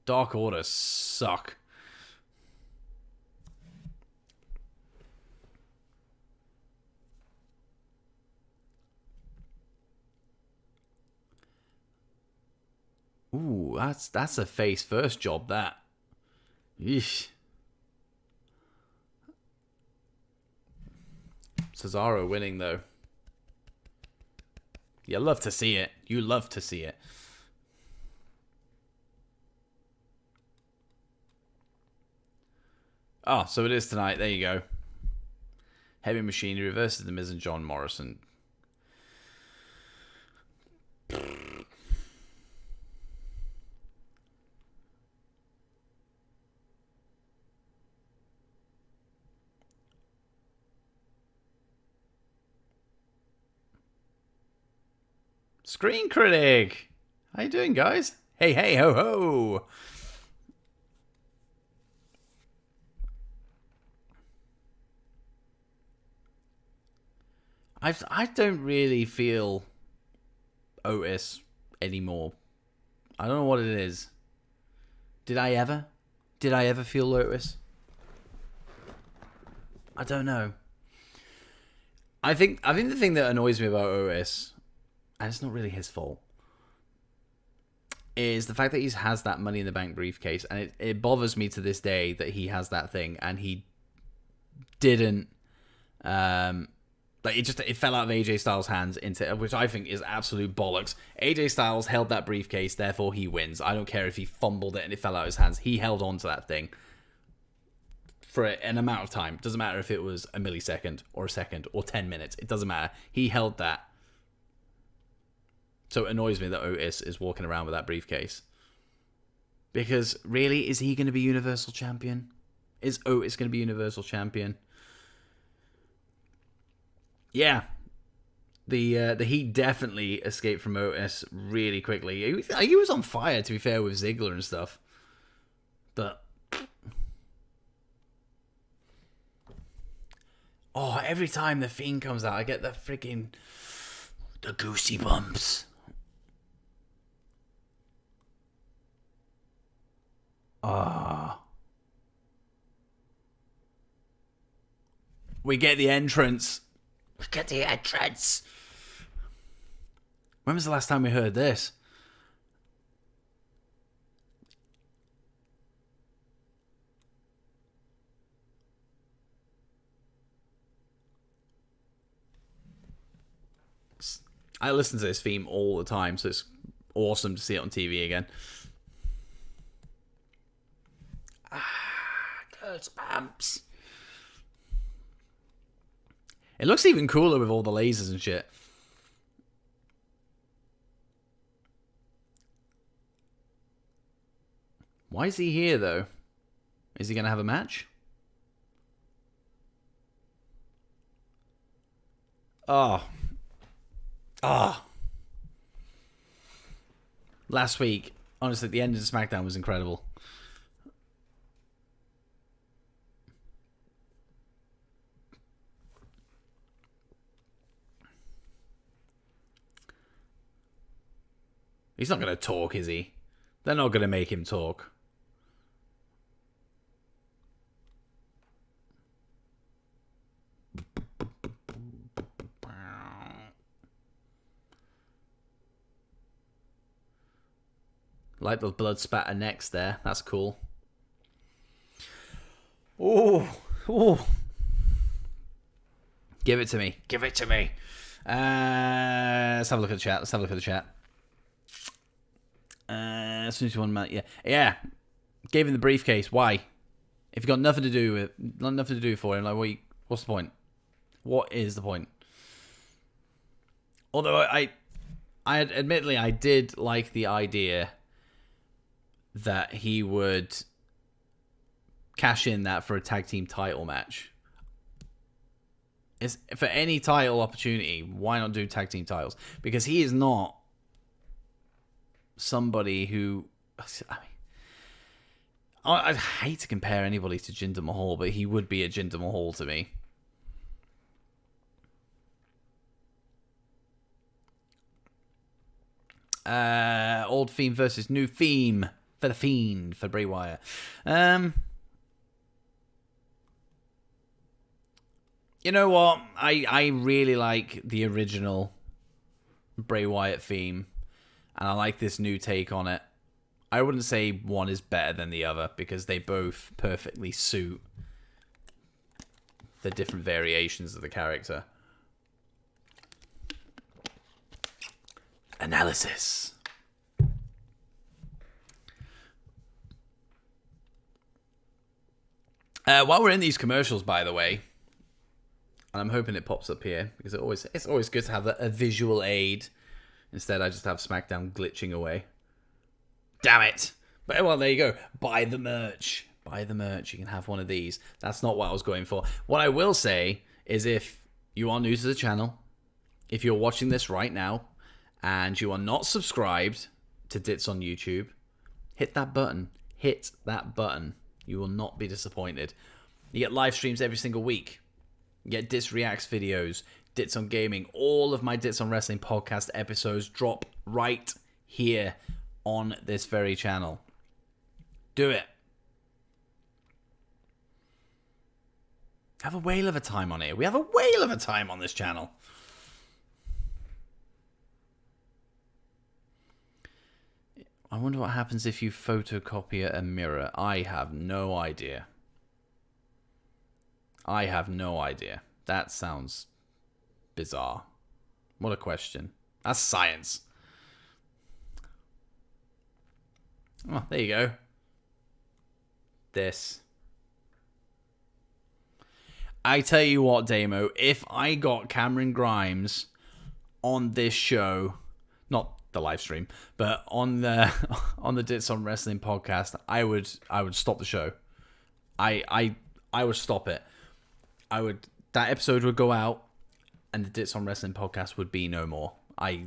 Dark Order suck. Ooh, that's a face first job, that. Yeesh. Cesaro winning, though. You love to see it. You love to see it. Oh, so it is tonight. There you go. Heavy Machinery versus The Miz and John Morrison. Screen Critic! How you doing, guys? Hey, hey, ho, ho! I don't really feel Otis anymore. I don't know what it is. Did I ever? Did I ever feel Otis? I don't know. I think the thing that annoys me about Otis, and it's not really his fault, is the fact that he has that Money in the Bank briefcase, and it bothers me to this day that he has that thing, and he didn't, like, it fell out of AJ Styles' hands, which I think is absolute bollocks. AJ Styles held that briefcase, therefore he wins. I don't care if he fumbled it and it fell out of his hands. He held on to that thing for an amount of time. Doesn't matter if it was a millisecond or a second or 10 minutes. It doesn't matter. He held that. So it annoys me that Otis is walking around with that briefcase. Because, really, is he going to be Universal Champion? Is Otis going to be Universal Champion? Yeah. The Heat definitely escaped from Otis really quickly. He was on fire, to be fair, with Ziggler and stuff. But... oh, every time the Fiend comes out, I get the freaking... the goosey bumps. Ah. We get the entrance. We get the entrance. When was the last time we heard this? I listen to this theme all the time, so it's awesome to see it on TV again. Goosebumps. It looks even cooler with all the lasers and shit. Why is he here, though? Is he going to have a match? Oh. Ah. Last week, honestly, the end of SmackDown was incredible. He's not going to talk, is he? They're not going to make him talk. Like the blood spatter next there. That's cool. Oh. Oh. Give it to me. Give it to me. Let's have a look at the chat. Let's have a look at the chat. As soon as you want to, yeah. Gave him the briefcase. Why? If you got nothing to do with, nothing to do for him, like, what's the point? What is the point? Although I admittedly I did like the idea that he would cash in that for a tag team title match. Is for any title opportunity, why not do tag team titles? Because he is not somebody who, I mean, I'd hate to compare anybody to Jinder Mahal, but he would be a Jinder Mahal to me. Old theme versus new theme. For the Fiend, for Bray Wyatt. You know what? I really like the original Bray Wyatt theme, and I like this new take on it. I wouldn't say one is better than the other because they both perfectly suit the different variations of the character. Analysis. While we're in these commercials, by the way, and I'm hoping it pops up here because it's always good to have a visual aid. Instead, I just have SmackDown glitching away. Damn it! But well, there you go. Buy the merch. Buy the merch. You can have one of these. That's not what I was going for. What I will say is, if you are new to the channel, if you're watching this right now, and you are not subscribed to Dits on YouTube, hit that button. Hit that button. You will not be disappointed. You get live streams every single week. You get Dits Reacts videos, Dits on Gaming. All of my Dits on Wrestling podcast episodes drop right here on this very channel. Do it. Have a whale of a time on here. We have a whale of a time on this channel. I wonder what happens if you photocopy a mirror. I have no idea. I have no idea. That sounds bizarre. What a question. That's science. Oh, there you go. This. I tell you what, Damo, if I got Cameron Grimes on this show, not the live stream, but on the Dits on Wrestling podcast, I would stop the show. I would stop it. That episode would go out, and the Dits on Wrestling podcast would be no more. I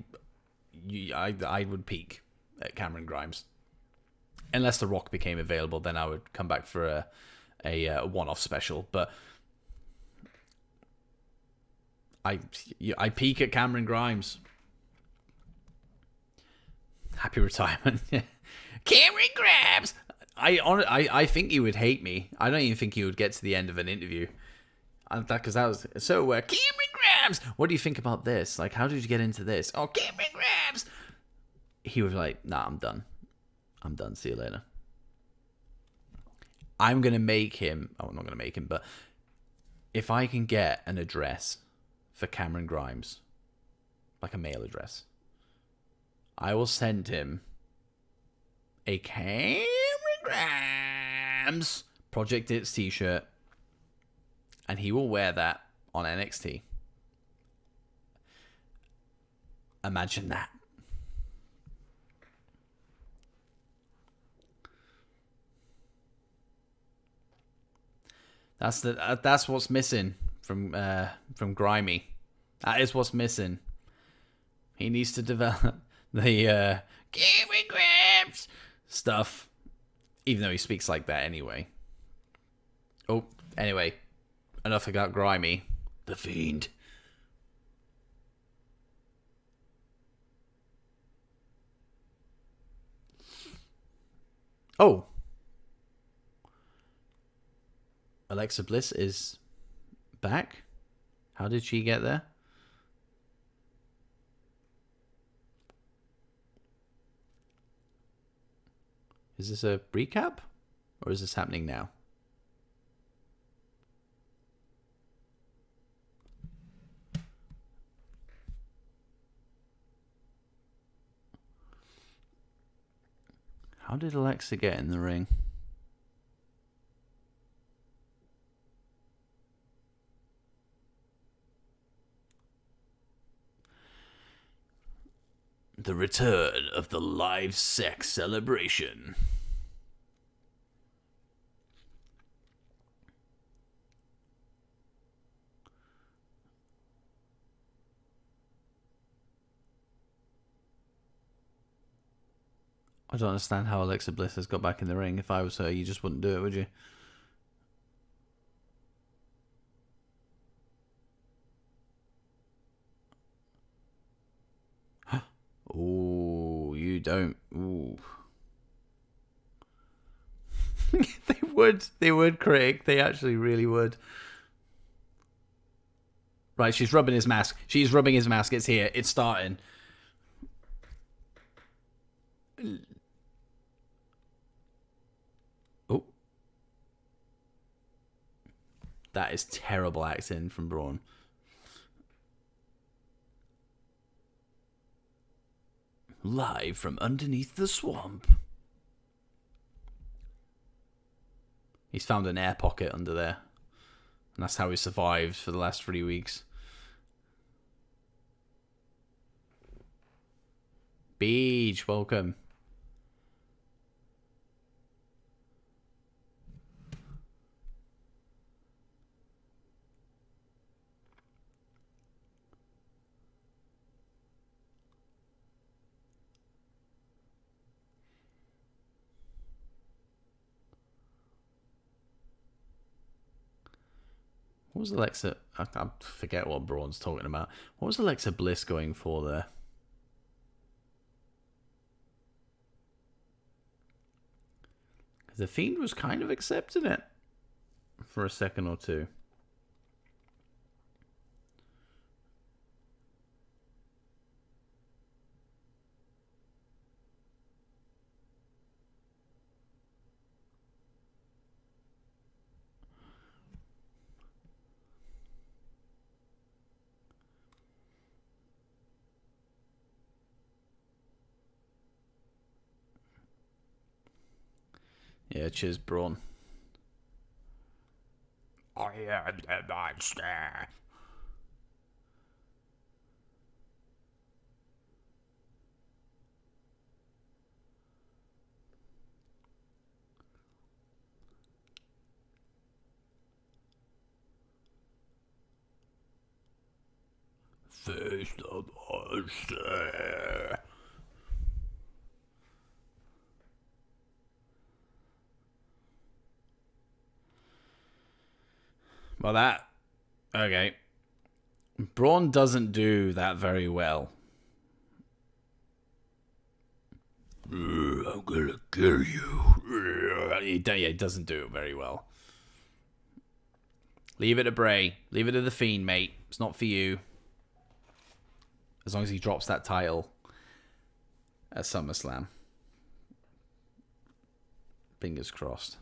would peak at Cameron Grimes, unless The Rock became available. Then I would come back for a one-off special. But I peak at Cameron Grimes. Happy retirement. Cameron Grimes. I think he would hate me. I don't even think he would get to the end of an interview. Because that was so. Cameron Grimes. What do you think about this? Like, how did you get into this? Oh, Cameron Grimes. He was like, nah, I'm done. I'm done. See you later. I'm gonna make him. Oh, I'm not gonna make him, but if I can get an address for Cameron Grimes, like a mail address, I will send him a Cameron Grimes Project Dits t-shirt, and he will wear that on NXT. Imagine that. That's what's missing from Grimy. That is what's missing. He needs to develop the Cameron Grimes stuff, even though he speaks like that anyway. Oh, anyway, enough about Grimy. The Fiend. Oh. Alexa Bliss is back? How did she get there? Is this a recap? Or is this happening now? How did Alexa get in the ring? The return of the live sex celebration. I don't understand how Alexa Bliss has got back in the ring. If I was her, you just wouldn't do it, would you? Ooh, you don't. Ooh. They would, Craig. They actually really would. Right, she's rubbing his mask. She's rubbing his mask. It's here. It's starting. Oh. That is terrible acting from Braun. Live from underneath the swamp. He's found an air pocket under there. And that's how he survived for the last 3 weeks. Beach, welcome. What was Alexa? I forget what Braun's talking about. What was Alexa Bliss going for there? Because the Fiend was kind of accepting it for a second or two. Yeah, cheers, Braun. I am the monster. Face the monster. Well, that... Okay. Braun doesn't do that very well. I'm gonna kill you. He doesn't do it very well. Leave it to Bray. Leave it to the Fiend, mate. It's not for you. As long as he drops that title at SummerSlam. Fingers crossed.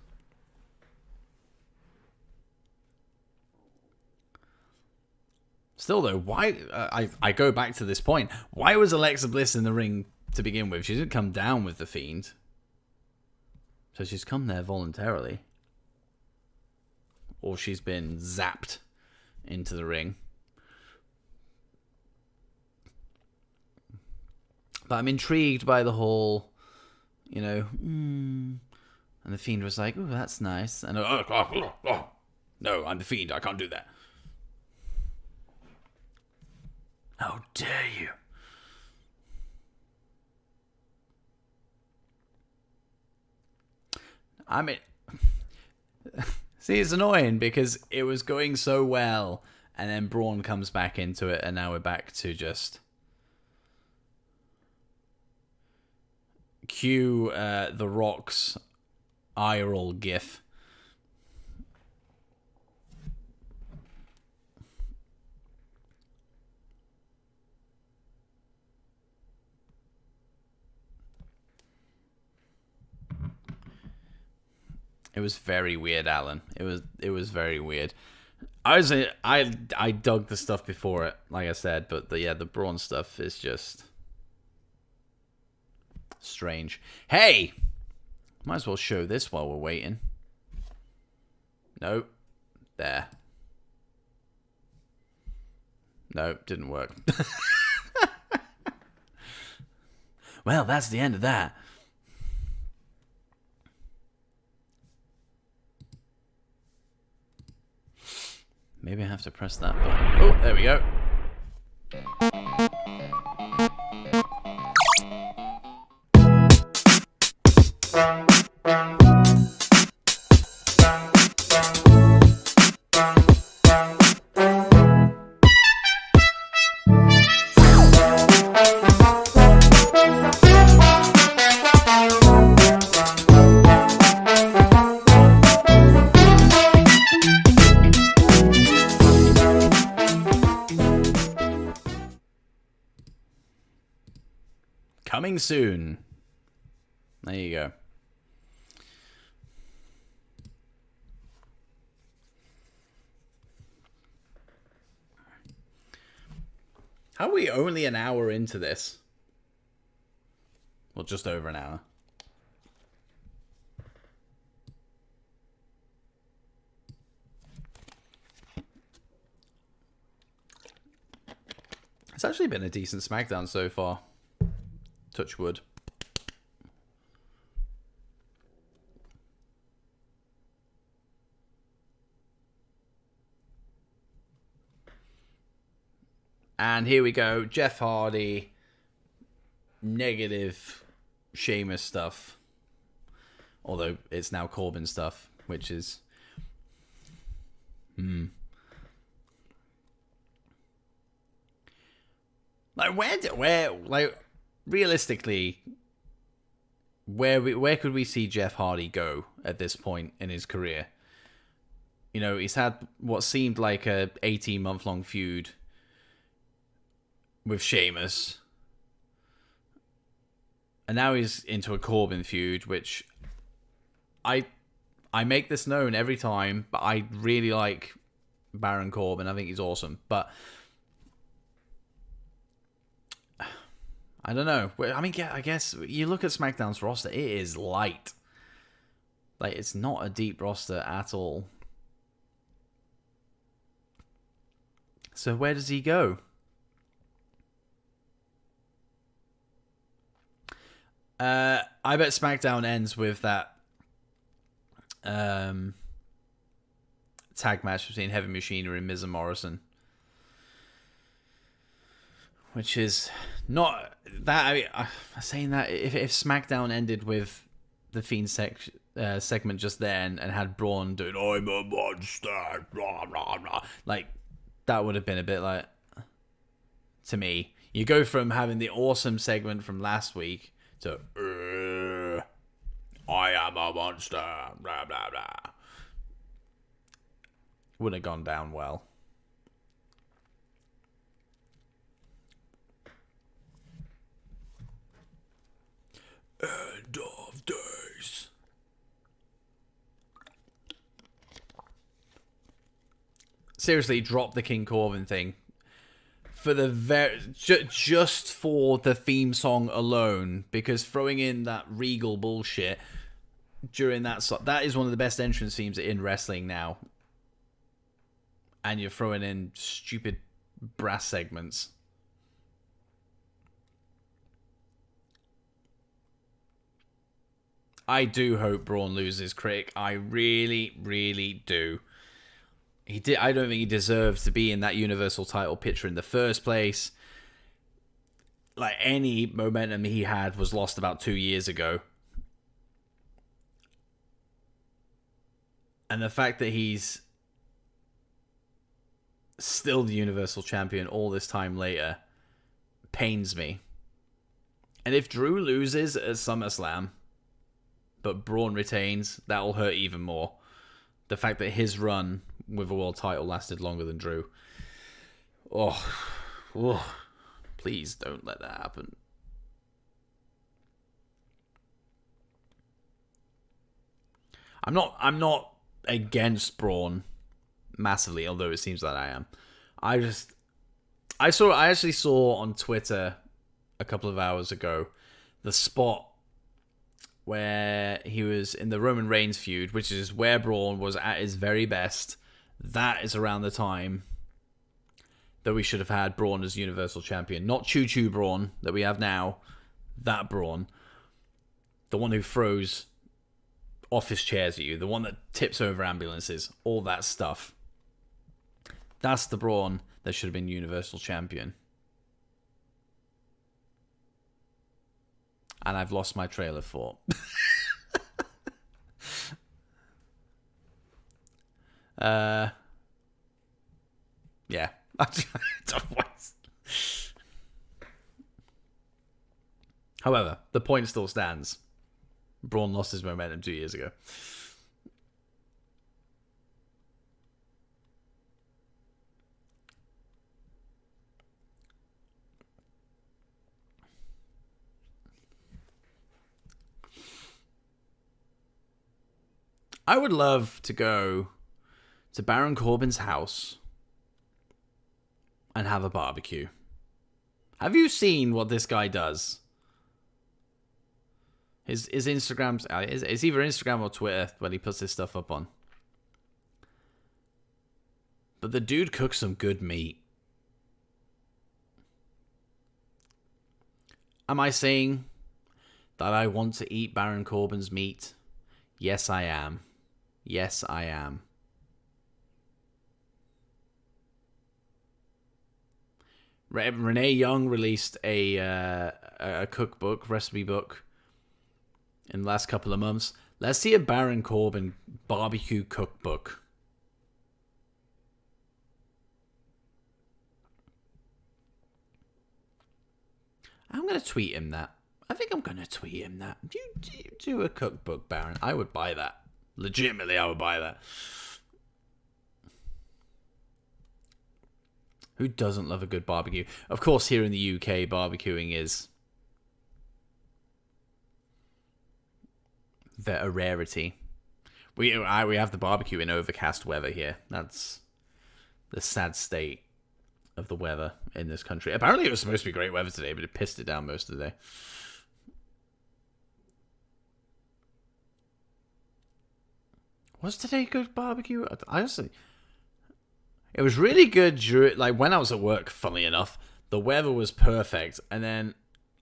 Still, though, why... I go back to this point. Why was Alexa Bliss in the ring to begin with? She didn't come down with the Fiend. So she's come there voluntarily. Or she's been zapped into the ring. But I'm intrigued by the whole, you know... And the Fiend was like, "Ooh, that's nice." And no, I'm the Fiend. I can't do that. How dare you? I mean... See, it's annoying because it was going so well, and then Braun comes back into it, and now we're back to just... Cue The Rock's eye roll gif. It was very weird, Alan. It was very weird. I dug the stuff before it, like I said, but the Braun stuff is just strange. Hey, might as well show this while we're waiting. Nope. There. Nope, didn't work. Well, that's the end of that. Maybe I have to press that button. Oh, there we go. Coming soon. There you go. How are we only an hour into this? Well, just over an hour. It's actually been a decent SmackDown so far. Touch wood. And here we go. Jeff Hardy. Negative Sheamus stuff. Although it's now Corbin stuff, which is... Like, realistically, where could we see Jeff Hardy go at this point in his career? You know, he's had what seemed like a 18-month-long feud with Sheamus. And now he's into a Corbin feud, which I make this known every time, but I really like Baron Corbin. I think he's awesome. But I don't know. I mean, I guess you look at SmackDown's roster, it is light. Like, it's not a deep roster at all. So where does he go? I bet SmackDown ends with that tag match between Heavy Machinery and Miz and Morrison. Which is not that. I mean, I'm saying that if SmackDown ended with the Fiend segment just then and had Braun doing "I'm a monster," blah blah blah, like that would have been a bit like, to me, you go from having the awesome segment from last week to "I am a monster," blah blah blah. Wouldn't have gone down well. End of days. Seriously, drop the King Corbin thing for the just for the theme song alone, because throwing in that Regal bullshit during that is one of the best entrance themes in wrestling now, and you're throwing in stupid brass segments. I do hope Braun loses Crick. I really, really do. I don't think he deserves to be in that Universal title picture in the first place. Like, any momentum he had was lost about 2 years ago. And the fact that he's still the Universal Champion all this time later pains me. And if Drew loses at SummerSlam, but Braun retains, that'll hurt even more. The fact that his run with a world title lasted longer than Drew. Oh, please don't let that happen. I'm not against Braun massively, although it seems that I am. I actually saw on Twitter a couple of hours ago the spot where he was in the Roman Reigns feud, which is where Braun was at his very best. That is around the time that we should have had Braun as Universal Champion. Not Choo Choo Braun that we have now. That Braun. The one who throws office chairs at you. The one that tips over ambulances. All that stuff. That's the Braun that should have been Universal Champion. And I've lost my trail of thought. Yeah. However, the point still stands. Braun lost his momentum 2 years ago. I would love to go to Baron Corbin's house and have a barbecue. Have you seen what this guy does? His Instagram's it's either Instagram or Twitter when he puts this stuff up on. But the dude cooks some good meat. Am I saying that I want to eat Baron Corbin's meat? Yes, I am. Yes, I am. Renee Young released a cookbook, recipe book, in the last couple of months. Let's see a Baron Corbin barbecue cookbook. I'm going to tweet him that. I think I'm going to tweet him that. You do a cookbook, Baron. I would buy that. Legitimately, I would buy that. Who doesn't love a good barbecue? Of course, here in the UK, barbecuing is a rarity. We have the barbecue in overcast weather here. That's the sad state of the weather in this country. Apparently, it was supposed to be great weather today, but it pissed it down most of the day. Was today good barbecue? Honestly, it was really good during, like, when I was at work, funnily enough. The weather was perfect, and then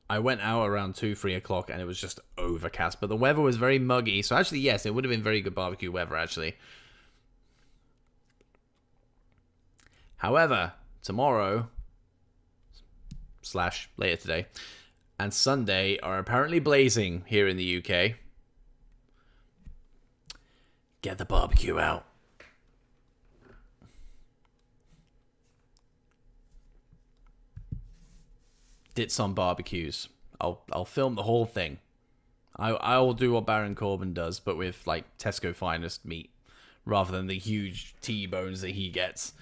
I went out around 2, 3 o'clock, and it was just overcast. But the weather was very muggy, so actually, yes, it would have been very good barbecue weather, actually. However, tomorrow, / later today, and Sunday are apparently blazing here in the UK. Get the barbecue out. Dits on barbecues. I'll film the whole thing. I will do what Baron Corbin does, but with, like, Tesco finest meat, rather than the huge T-bones that he gets.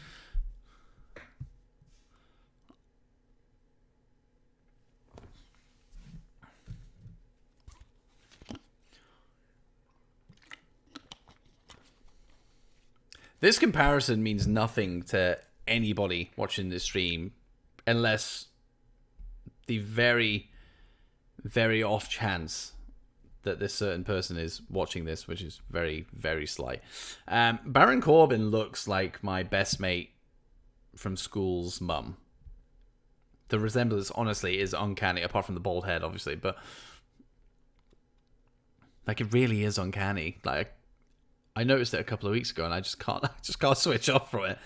This comparison means nothing to anybody watching this stream, unless the very, very off chance that this certain person is watching this, which is very, very slight. Baron Corbin looks like my best mate from school's mum. The resemblance, honestly, is uncanny, apart from the bald head, obviously, but like, it really is uncanny. Like, I noticed it a couple of weeks ago, and I just can't switch off from it.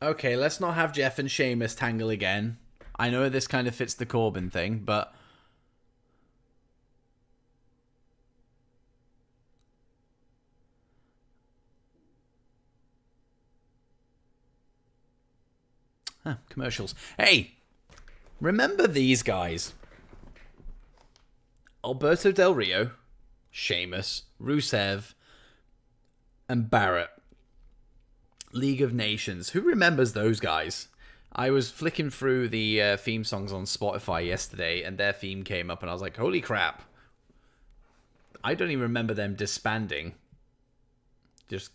Okay, let's not have Jeff and Sheamus tangle again. I know this kind of fits the Corbin thing, but commercials. Hey, remember these guys? Alberto Del Rio, Sheamus, Rusev, and Barrett. League of Nations. Who remembers those guys? I was flicking through the theme songs on Spotify yesterday, and their theme came up, and I was like, holy crap. I don't even remember them disbanding. Just,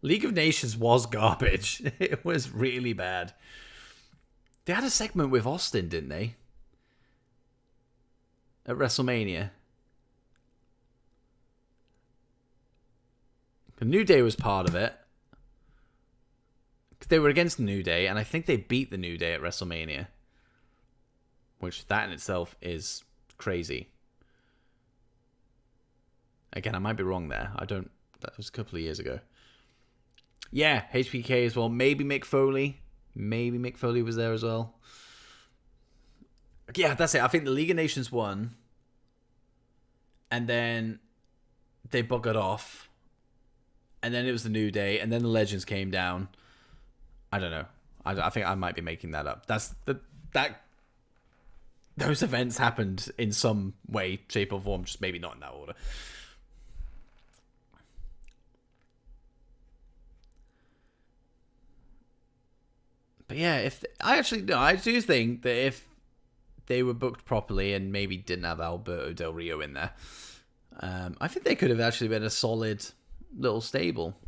League of Nations was garbage. It was really bad. They had a segment with Austin, didn't they? At WrestleMania. The New Day was part of it. They were against the New Day, and I think they beat the New Day at WrestleMania. Which, that in itself is crazy. Again, I might be wrong there. That was a couple of years ago. Yeah, HBK as well. Maybe Mick Foley. Maybe Mick Foley was there as well. Yeah, that's it. I think the League of Nations won. And then they buggered off. And then it was the New Day. And then the Legends came down. I don't know. I think I might be making that up. Those events happened in some way, shape, or form, just maybe not in that order. But yeah, if I actually no, I do think that if they were booked properly and maybe didn't have Alberto Del Rio in there, I think they could have actually been a solid little stable.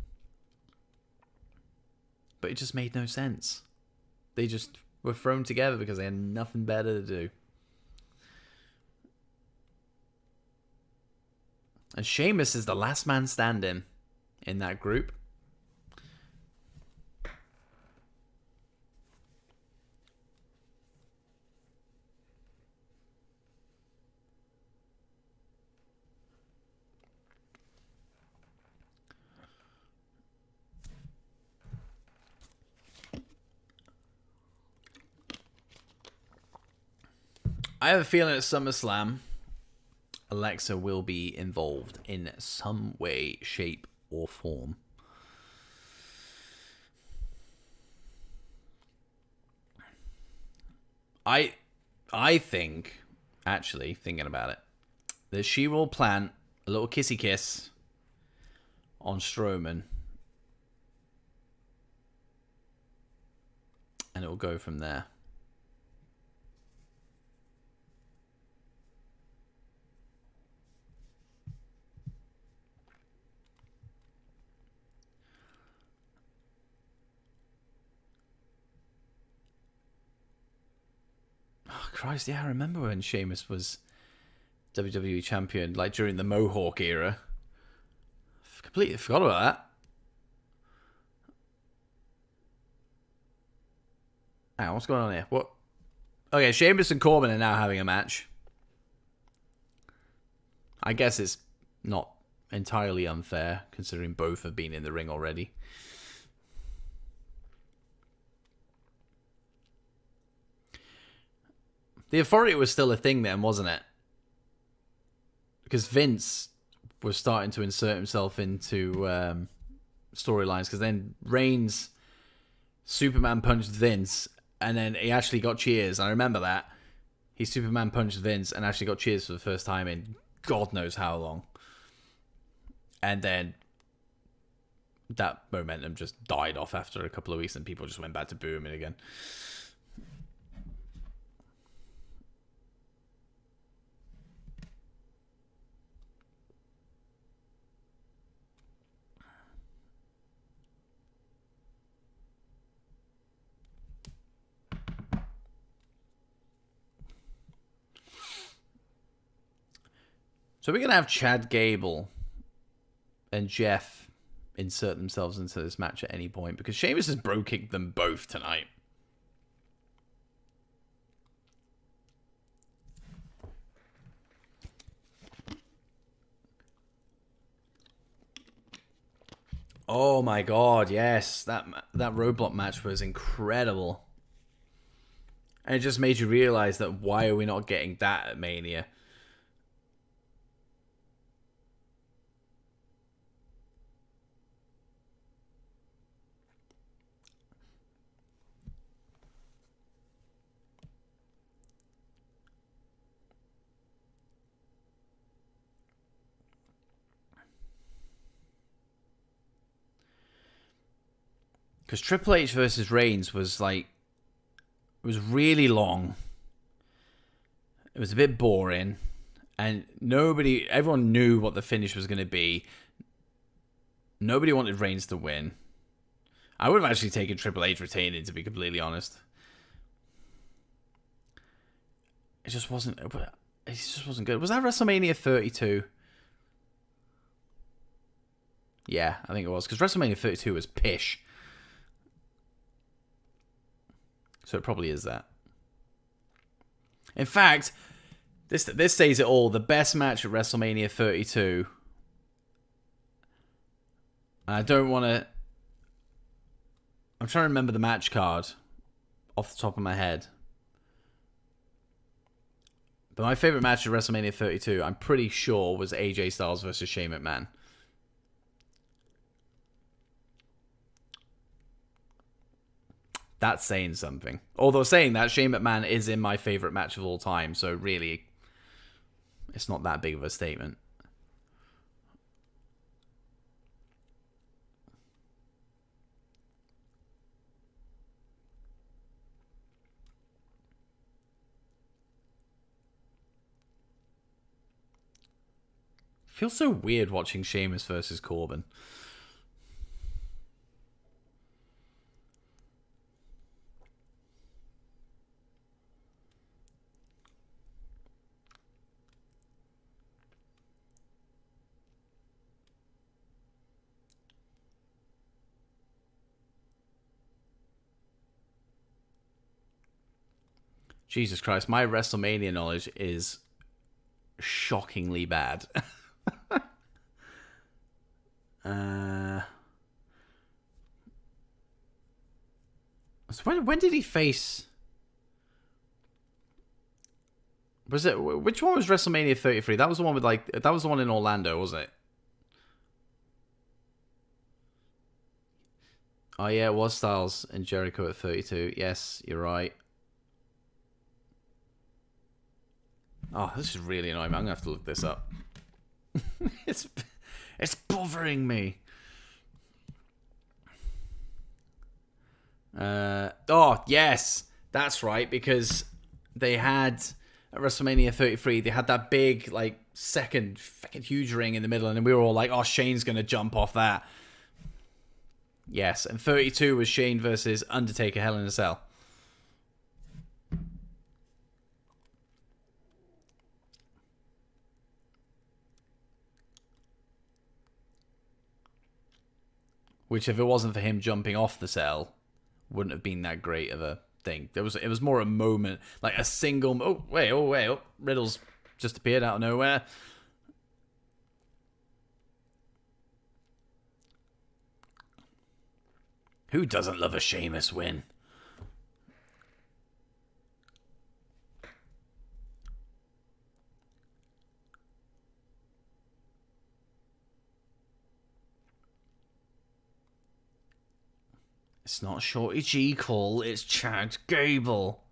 But it just made no sense. They just were thrown together because they had nothing better to do. And Sheamus is the last man standing in that group. I have a feeling at SummerSlam, Alexa will be involved in some way, shape, or form. I think, actually, thinking about it, that she will plant a little kissy kiss on Strowman. And it will go from there. Oh, Christ, yeah, I remember when Sheamus was WWE champion, like during the Mohawk era. Completely forgot about that. Hang on, what's going on here? What? Okay, Sheamus and Corbin are now having a match. I guess it's not entirely unfair, considering both have been in the ring already. The Authority was still a thing then, wasn't it? Because Vince was starting to insert himself into storylines. Because then Reigns, Superman punched Vince, and then he actually got cheers. I remember that. He Superman punched Vince and actually got cheers for the first time in God knows how long. And then that momentum just died off after a couple of weeks and people just went back to booming again. So we're going to have Chad Gable and Jeff insert themselves into this match at any point because Sheamus has bro-kicked them both tonight. Oh my God, yes. That roadblock match was incredible. And it just made you realize that why are we not getting that at Mania? Because Triple H versus Reigns was like, it was really long. It was a bit boring. And everyone knew what the finish was going to be. Nobody wanted Reigns to win. I would have actually taken Triple H retaining, to be completely honest. It just wasn't good. Was that WrestleMania 32? Yeah, I think it was. Because WrestleMania 32 was pish. So it probably is that. In fact, this says it all. The best match at WrestleMania 32. I don't want to... I'm trying to remember the match card off the top of my head. But my favorite match at WrestleMania 32, I'm pretty sure, was AJ Styles versus Shane McMahon. That's saying something. Although saying that, Shane McMahon is in my favorite match of all time, so really, it's not that big of a statement. Feels so weird watching Sheamus versus Corbin. Jesus Christ, my WrestleMania knowledge is shockingly bad. So when did he face? Was it, which one was WrestleMania 33? That was the one with that was the one in Orlando, was it? Oh yeah, it was Styles and Jericho at 32. Yes, you're right. Oh, this is really annoying. I'm gonna have to look this up. it's bothering me. Oh yes, that's right, because they had at WrestleMania 33, they had that big second fucking huge ring in the middle, and then we were all like, "Oh, Shane's gonna jump off that." Yes, and 32 was Shane versus Undertaker, Hell in a Cell. Which, if it wasn't for him jumping off the cell, wouldn't have been that great of a thing. It was more a moment, like a single. Oh wait! Riddle's just appeared out of nowhere. Who doesn't love a Sheamus win? It's not Shorty G. Cole, it's Chad Gable.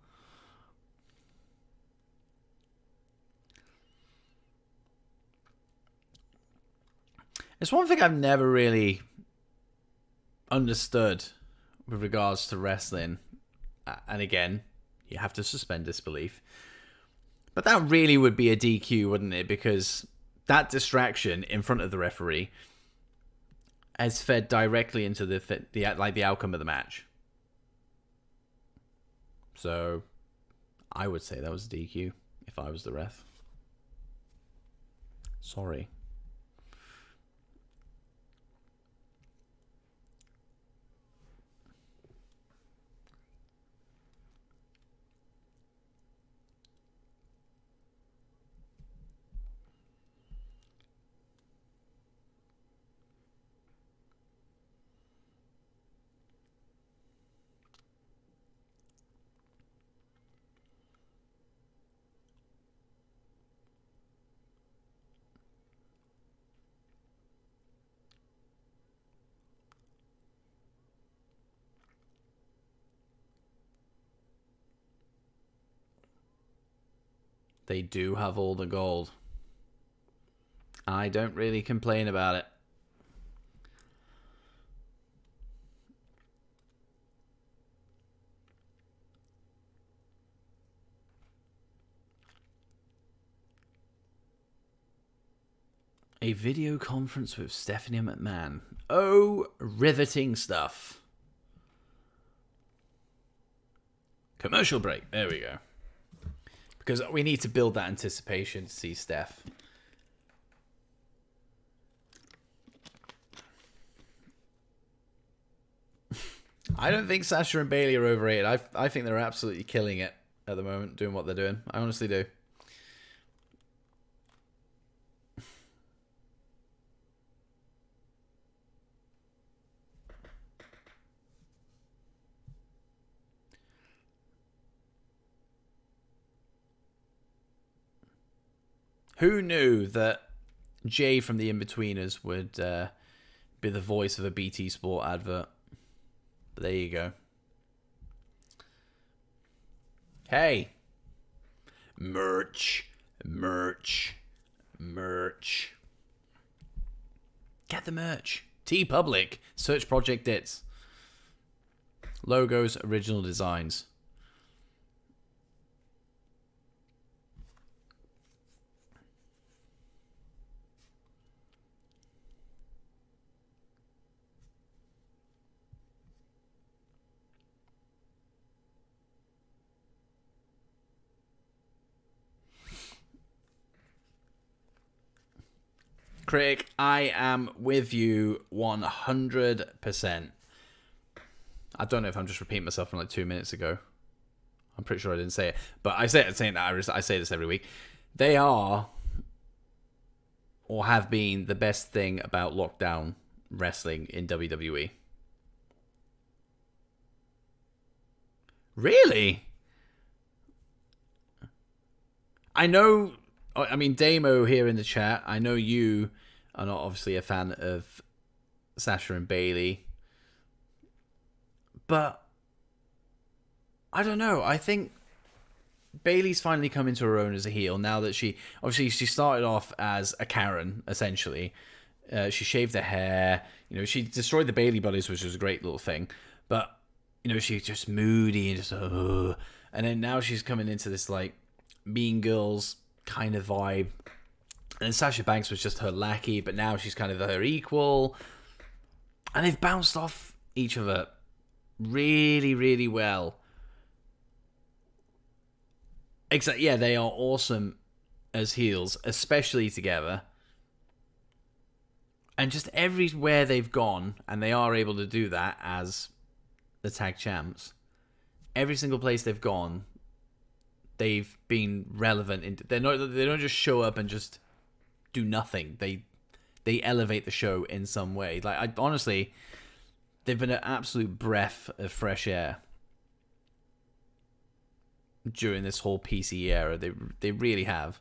It's one thing I've never really understood with regards to wrestling. And again, you have to suspend disbelief. But that really would be a DQ, wouldn't it? Because that distraction in front of the referee has fed directly into the outcome of the match. So I would say that was a DQ if I was the ref. Sorry. They do have all the gold. I don't really complain about it. A video conference with Stephanie McMahon. Oh, riveting stuff. Commercial break. There we go. Because we need to build that anticipation to see Steph. I don't think Sasha and Bayley are overrated. I think they're absolutely killing it at the moment, doing what they're doing. I honestly do. Who knew that Jay from the In-Betweeners would be the voice of a BT Sport advert? But there you go. Hey. Merch. Merch. Merch. Get the merch. T-Public. Search Project Dits. Logos, original designs. Critic, I am with you 100%. I don't know if I'm just repeating myself from like 2 minutes ago. I'm pretty sure I didn't say it. But I say this every week. They are, or have been, the best thing about lockdown wrestling in WWE. Really? I know, I mean, Damo here in the chat, I know you are not obviously a fan of Sasha and Bayley. But I don't know. I think Bayley's finally come into her own as a heel now that she started off as a Karen, essentially. She shaved her hair. You know, she destroyed the Bayley Buddies, which was a great little thing. But, you know, she's just moody and just, and then now she's coming into this, like, Mean Girls kind of vibe. And Sasha Banks was just her lackey, but now she's kind of her equal. And they've bounced off each other really, really well. Except, yeah, they are awesome as heels, especially together. And just everywhere they've gone, and they are able to do that as the tag champs, every single place they've gone, they've been relevant. They don't just show up and just do nothing. They elevate the show in some way. Like, honestly, they've been an absolute breath of fresh air during this whole PC era. They really have.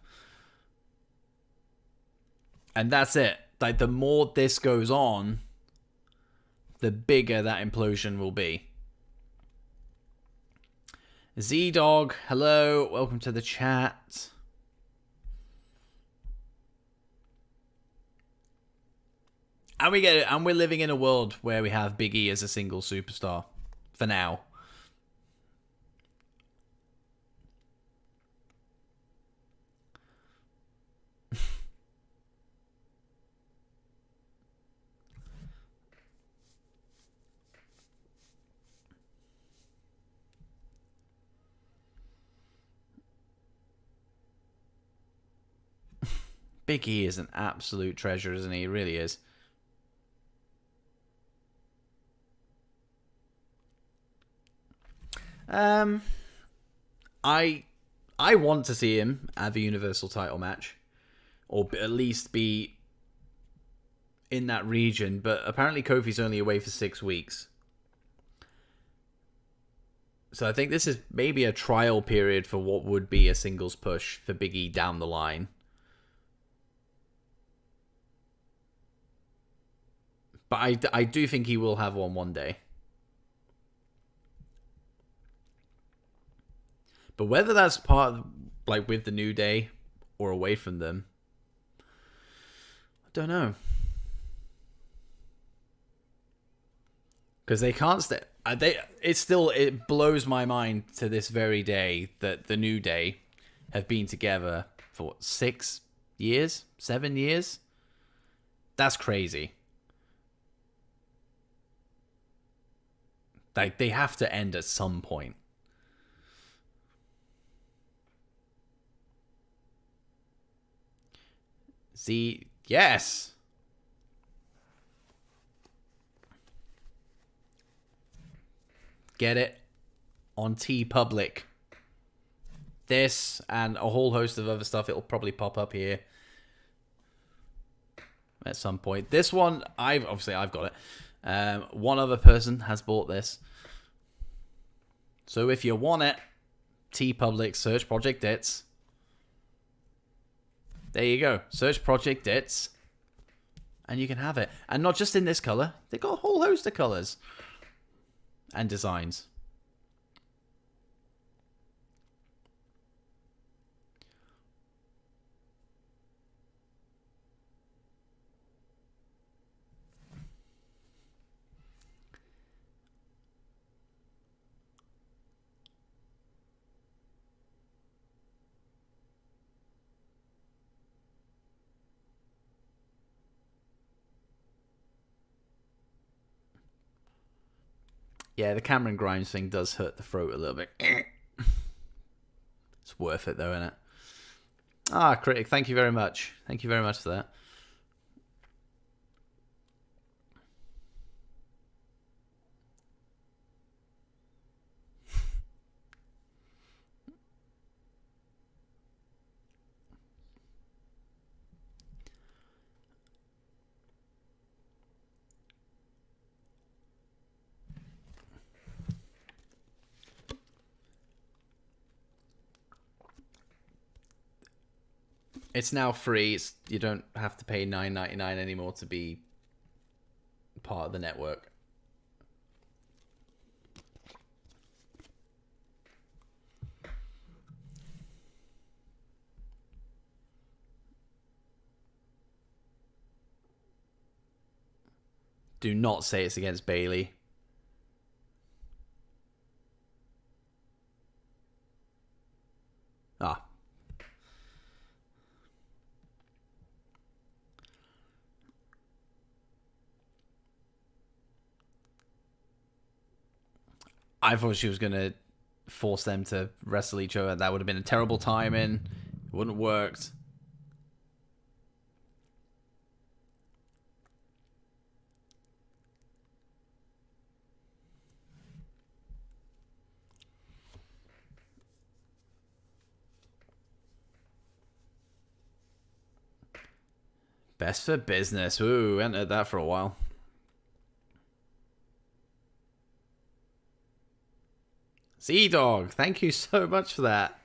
And that's it. Like, the more this goes on, the bigger that implosion will be. Z-Dog, hello. Welcome to the chat. And we get it. And we're living in a world where we have Big E as a single superstar. For now. Big E is an absolute treasure, isn't he? He really is. I want to see him have a Universal title match, or at least be in that region. But apparently Kofi's only away for 6 weeks, so I think this is maybe a trial period for what would be a singles push for Big E down the line. But I do think he will have one day. But whether that's part of, like, with the New Day or away from them, I don't know. Because they can't stay. It blows my mind to this very day that the New Day have been together for what, 6 years? 7 years? That's crazy. Like, they have to end at some point. See, yes. Get it on TeePublic. This and a whole host of other stuff. It'll probably pop up here at some point. This one, I've got it. One other person has bought this. So if you want it, TeePublic, search Project Dits. There you go. Search Project Dits. And you can have it. And not just in this color. They've got a whole host of colors. And designs. Yeah, the Cameron Grimes thing does hurt the throat a little bit. It's worth it, though, isn't it? Ah, Critic, thank you very much. Thank you very much for that. It's now free. You don't have to pay $9.99 anymore to be part of the network. Do not say it's against Bailey. Ah. I thought she was going to force them to wrestle each other. That would have been a terrible timing. It wouldn't have worked. Best for business. Ooh, we haven't heard that for a while. Z-Dog, thank you so much for that.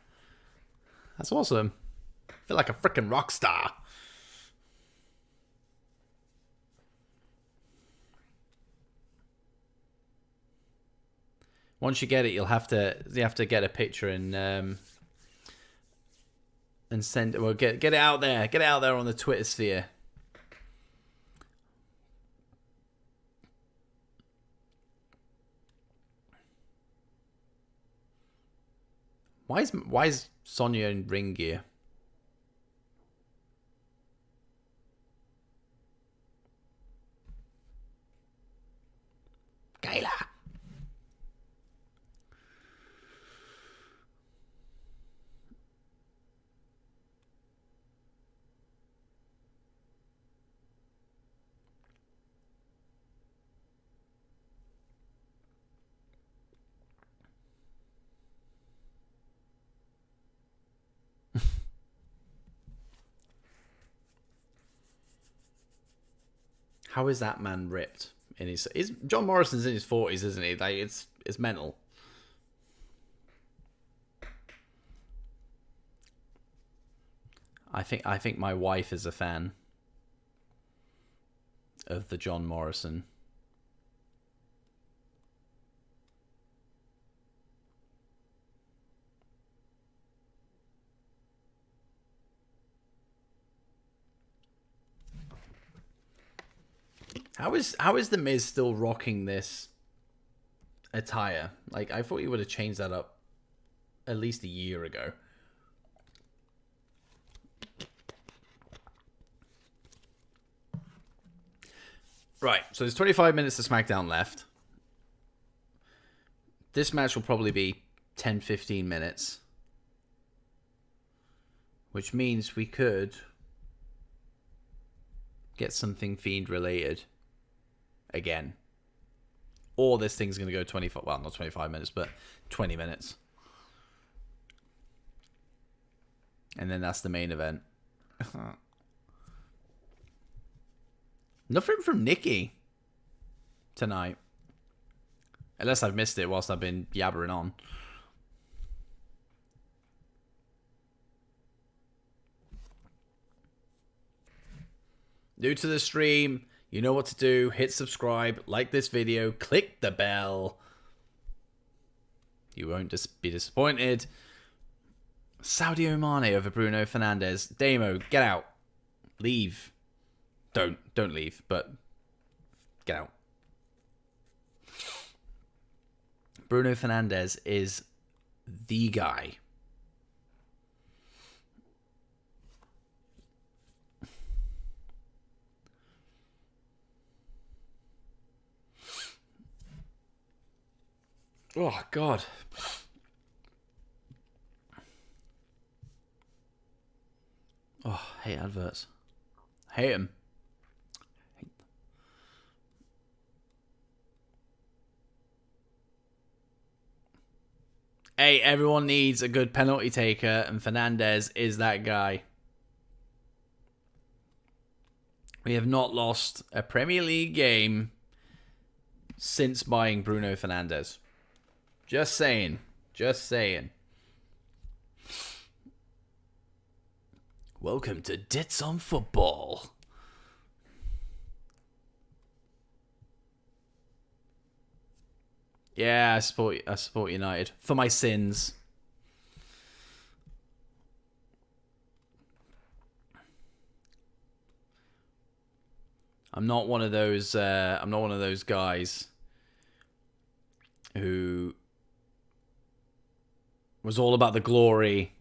That's awesome. I feel like a freaking rock star. Once you get it, you have to get a picture and send it. Well, get it out there. Get it out there on the Twitter sphere. Why is Sonya in ring gear? Kayla. How is that man ripped? John Morrison's in his 40s, isn't he? Like it's mental. I think my wife is a fan of the John Morrison. How is the Miz still rocking this attire? Like, I thought he would have changed that up at least a year ago. Right, so there's 25 minutes of SmackDown left. This match will probably be 10-15 minutes. Which means we could get something Fiend related again. Or this thing's going to go 25... Well, not 25 minutes, but 20 minutes. And then that's the main event. Nothing from Nikki tonight. Unless I've missed it whilst I've been yabbering on. New to the stream, you know what to do. Hit subscribe, like this video, click the bell. You won't just be disappointed. Saudi Mane over Bruno Fernandes. Damo, get out. Leave. Don't leave, but get out. Bruno Fernandes is the guy. Oh, God. Oh, I hate adverts. Hate them. Hey, everyone needs a good penalty taker, and Fernandes is that guy. We have not lost a Premier League game since buying Bruno Fernandes. Just saying. Just saying. Welcome to Dits on Football. Yeah, I support United for my sins. I'm not one of those guys who was all about the glory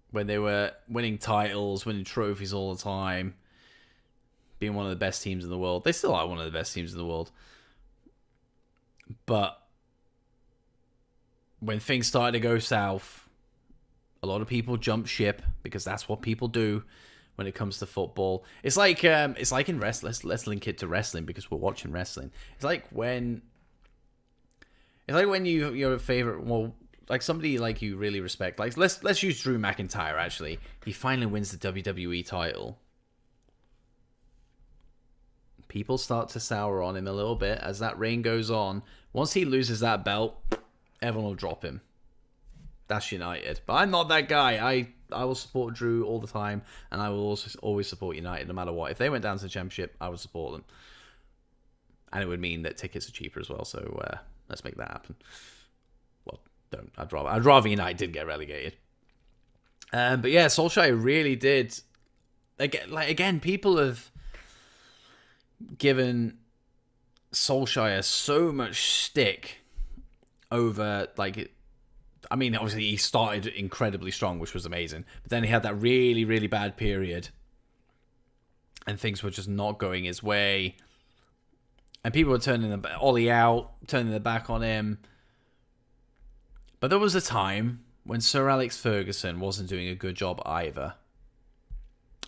when they were winning titles, winning trophies all the time, being one of the best teams in the world. They still are one of the best teams in the world. But when things started to go south, a lot of people jumped ship because that's what people do when it comes to football. It's like in wrestling. Let's link it to wrestling because we're watching wrestling. It's like when your favorite, well, like somebody like you really respect. Like let's use Drew McIntyre. Actually, he finally wins the WWE title. People start to sour on him a little bit as that reign goes on. Once he loses that belt, everyone will drop him. That's United. But I'm not that guy. I will support Drew all the time, and I will also always support United no matter what. If they went down to the Championship, I would support them. And it would mean that tickets are cheaper as well, so let's make that happen. Well, don't. I'd rather United didn't get relegated. But yeah, Solskjaer really did. Again, people have given Solskjaer so much stick over, like, I mean, obviously he started incredibly strong, which was amazing, but then he had that really, really bad period and things were just not going his way, and people were turning Ollie out, turning their back on him. But there was a time when Sir Alex Ferguson wasn't doing a good job either,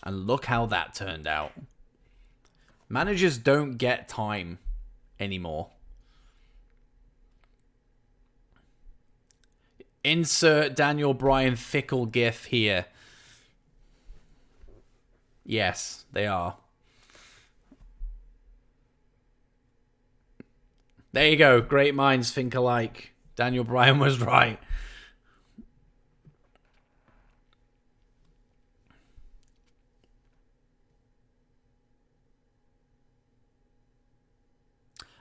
and look how that turned out. Managers don't get time anymore. Insert Daniel Bryan fickle gif here. Yes, they are. There you go. Great minds think alike. Daniel Bryan was right.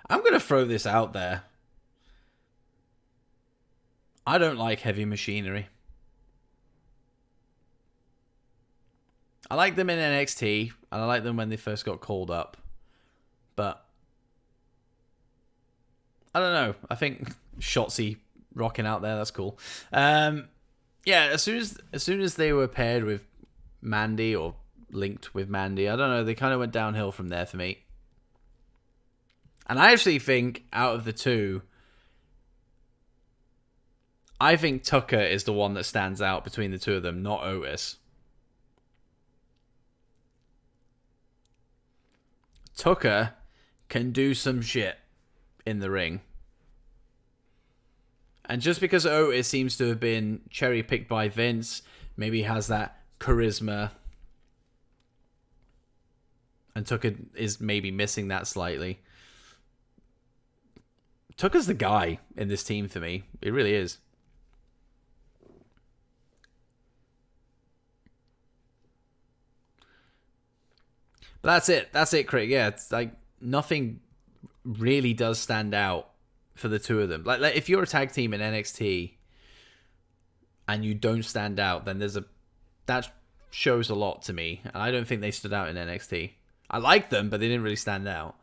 I'm going to throw this out there. I don't like Heavy Machinery. I like them in NXT, and I like them when they first got called up. But I don't know. I think Shotzi rocking out there, that's cool. Yeah, as soon as they were paired with Mandy or linked with Mandy, I don't know, they kind of went downhill from there for me. And I actually think out of the two, I think Tucker is the one that stands out between the two of them, not Otis. Tucker can do some shit in the ring. And just because Otis seems to have been cherry-picked by Vince, maybe has that charisma, and Tucker is maybe missing that slightly. Tucker's the guy in this team for me. It really is. But that's it. That's it, Craig. Yeah, it's like nothing really does stand out for the two of them. Like if you're a tag team in NXT and you don't stand out, then that shows a lot to me. And I don't think they stood out in NXT. I like them, but they didn't really stand out.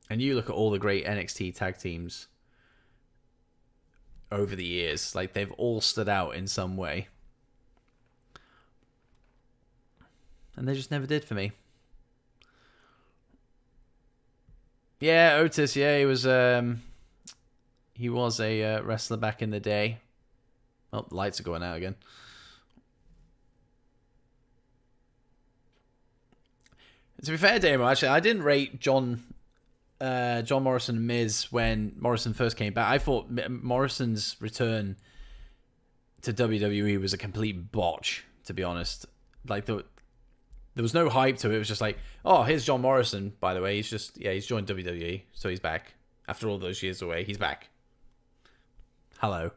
And you look at all the great NXT tag teams over the years, like they've all stood out in some way. And they just never did for me. Yeah, Otis, yeah, he was a wrestler back in the day. Oh, the lights are going out again. To be fair, Damo, actually, I didn't rate John Morrison and Miz when Morrison first came back. I thought Morrison's return to WWE was a complete botch, to be honest. Like, there was no hype to it. It was just like, oh, here's John Morrison, by the way. He's joined WWE, so he's back. After all those years away, he's back. Hello.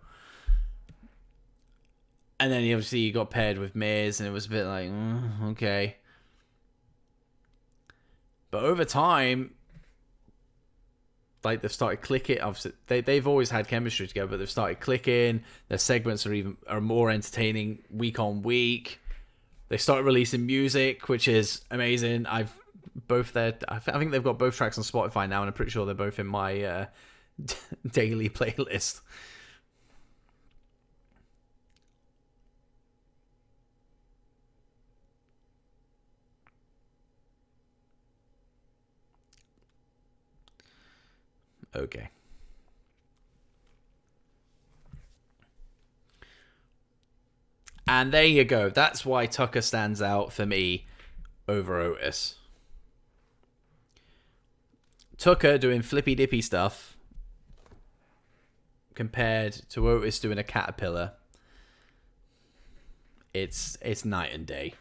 And then obviously he got paired with Miz, and it was a bit like, okay. But over time, like, they've started clicking. Obviously, they've always had chemistry together, but they've started clicking. Their segments are more entertaining week on week. They started releasing music, which is amazing. I think they've got both tracks on Spotify now, and I'm pretty sure they're both in my daily playlist. Okay. And there you go. That's why Tucker stands out for me over Otis. Tucker doing flippy dippy stuff compared to Otis doing a caterpillar. It's night and day.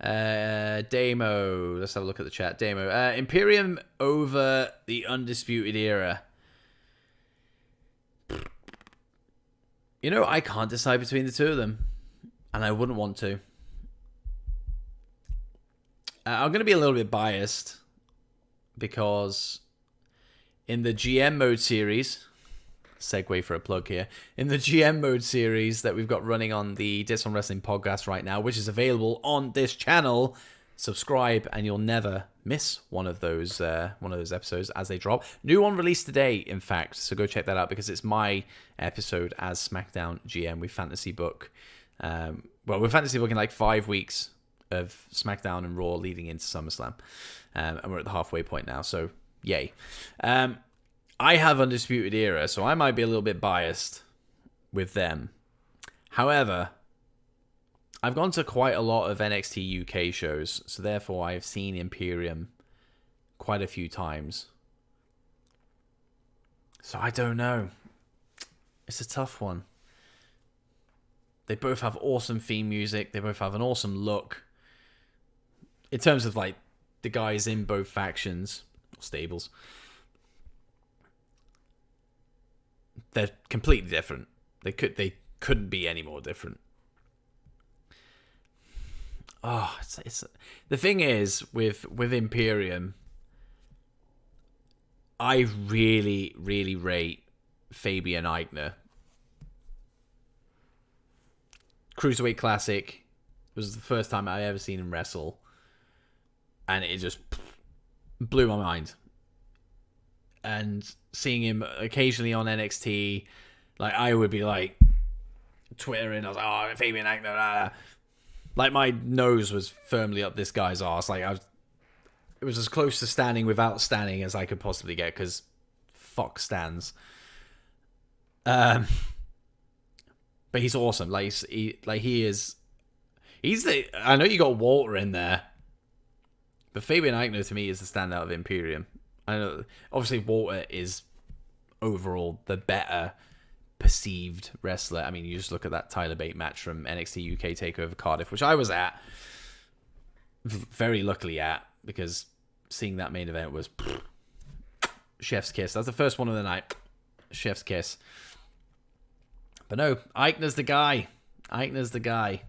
Damo, let's have a look at the chat. Damo, Imperium over the Undisputed Era. You know, I can't decide between the two of them, and I wouldn't want to. I'm going to be a little bit biased because in the GM mode series, segue for a plug here, in the GM mode series that we've got running on the Dits on Wrestling podcast right now, which is available on this channel, subscribe and you'll never miss one of those episodes as they drop. New one released today, in fact, so go check that out because it's my episode as SmackDown GM. We fantasy book, we're fantasy booking like 5 weeks of SmackDown and Raw leading into SummerSlam, and we're at the halfway point now, so yay. I have Undisputed Era, so I might be a little bit biased with them. However, I've gone to quite a lot of NXT UK shows, so therefore I've seen Imperium quite a few times. So I don't know. It's a tough one. They both have awesome theme music. They both have an awesome look. In terms of, like, the guys in both factions, or stables, they're completely different. They couldn't be any more different. Oh, it's the thing is with Imperium, I really, really rate Fabian Aichner. Cruiserweight Classic was the first time I ever seen him wrestle, and it just blew my mind. And seeing him occasionally on NXT, like, I would be like twittering, I was like, oh, Fabian Aichner, blah, blah. Like, my nose was firmly up this guy's arse. Like, it was as close to standing without standing as I could possibly get, because fuck stands. But he's awesome. Like, he's the, I know you got Walter in there, but Fabian Aichner to me is the standout of Imperium. I know, obviously, Walter is overall the better perceived wrestler. I mean, you just look at that Tyler Bate match from NXT UK TakeOver Cardiff, which I was at, very luckily at, because seeing that main event was chef's kiss. That's the first one of the night. Chef's kiss. But no, Aichner's the guy. Aichner's the guy.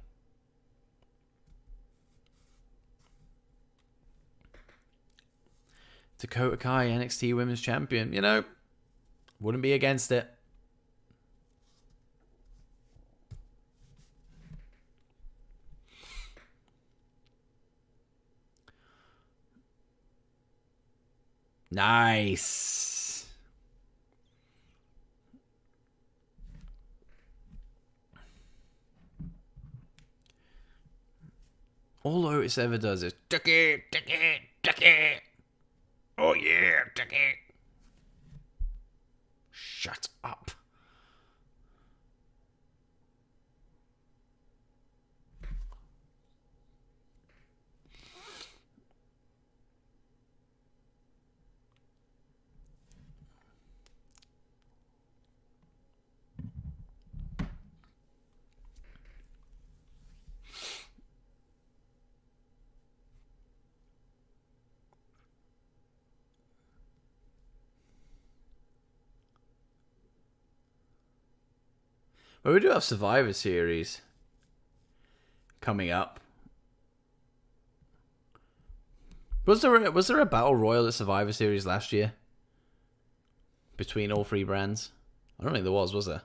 Dakota Kai, NXT Women's Champion. You know, wouldn't be against it. Nice. All Otis ever does is duck it, duck it, duck it. Oh yeah, duck it. Shut up. Well, we do have Survivor Series coming up. Was there a Battle Royal at Survivor Series last year? Between all three brands? I don't think there was there?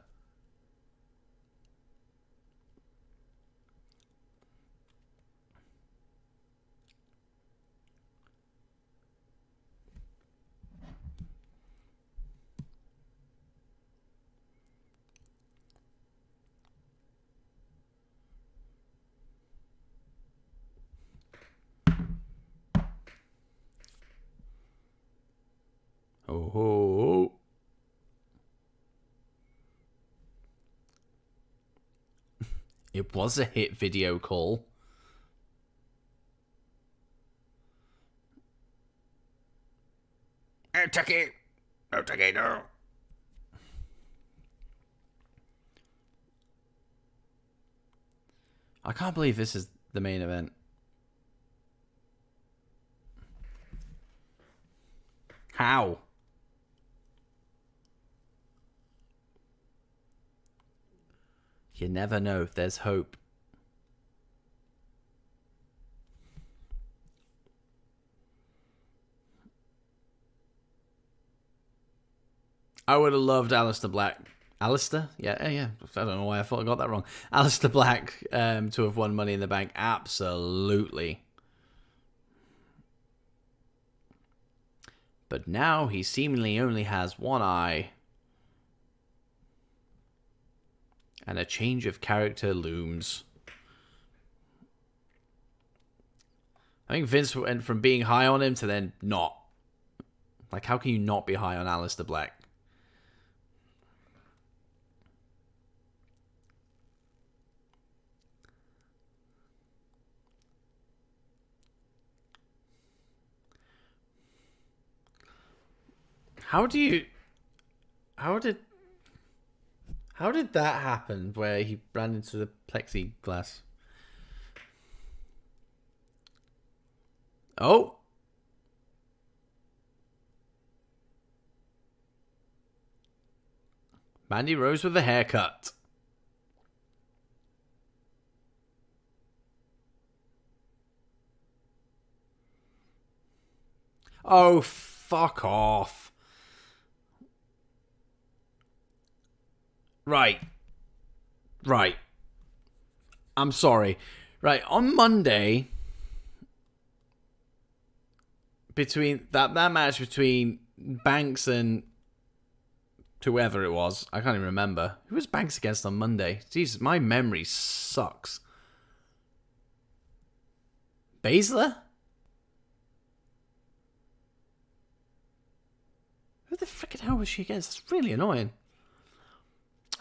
Oh. It was a hit video call. Hey, Tucky. No, Tucky, no. I can't believe this is the main event. How? You never know if there's hope. I would have loved Aleister Black. Aleister? Yeah. I don't know why I thought I got that wrong. Aleister Black to have won Money in the Bank. Absolutely. But now he seemingly only has one eye. And a change of character looms. I think Vince went from being high on him to then not. Like, how can you not be high on Aleister Black? How did that happen where he ran into the plexiglass? Oh. Mandy Rose with a haircut. Oh, fuck off. Right. I'm sorry. Right, on Monday, between that match between Banks and whoever it was, I can't even remember. Who was Banks against on Monday? Jesus, my memory sucks. Baszler? Who the frickin' hell was she against? That's really annoying.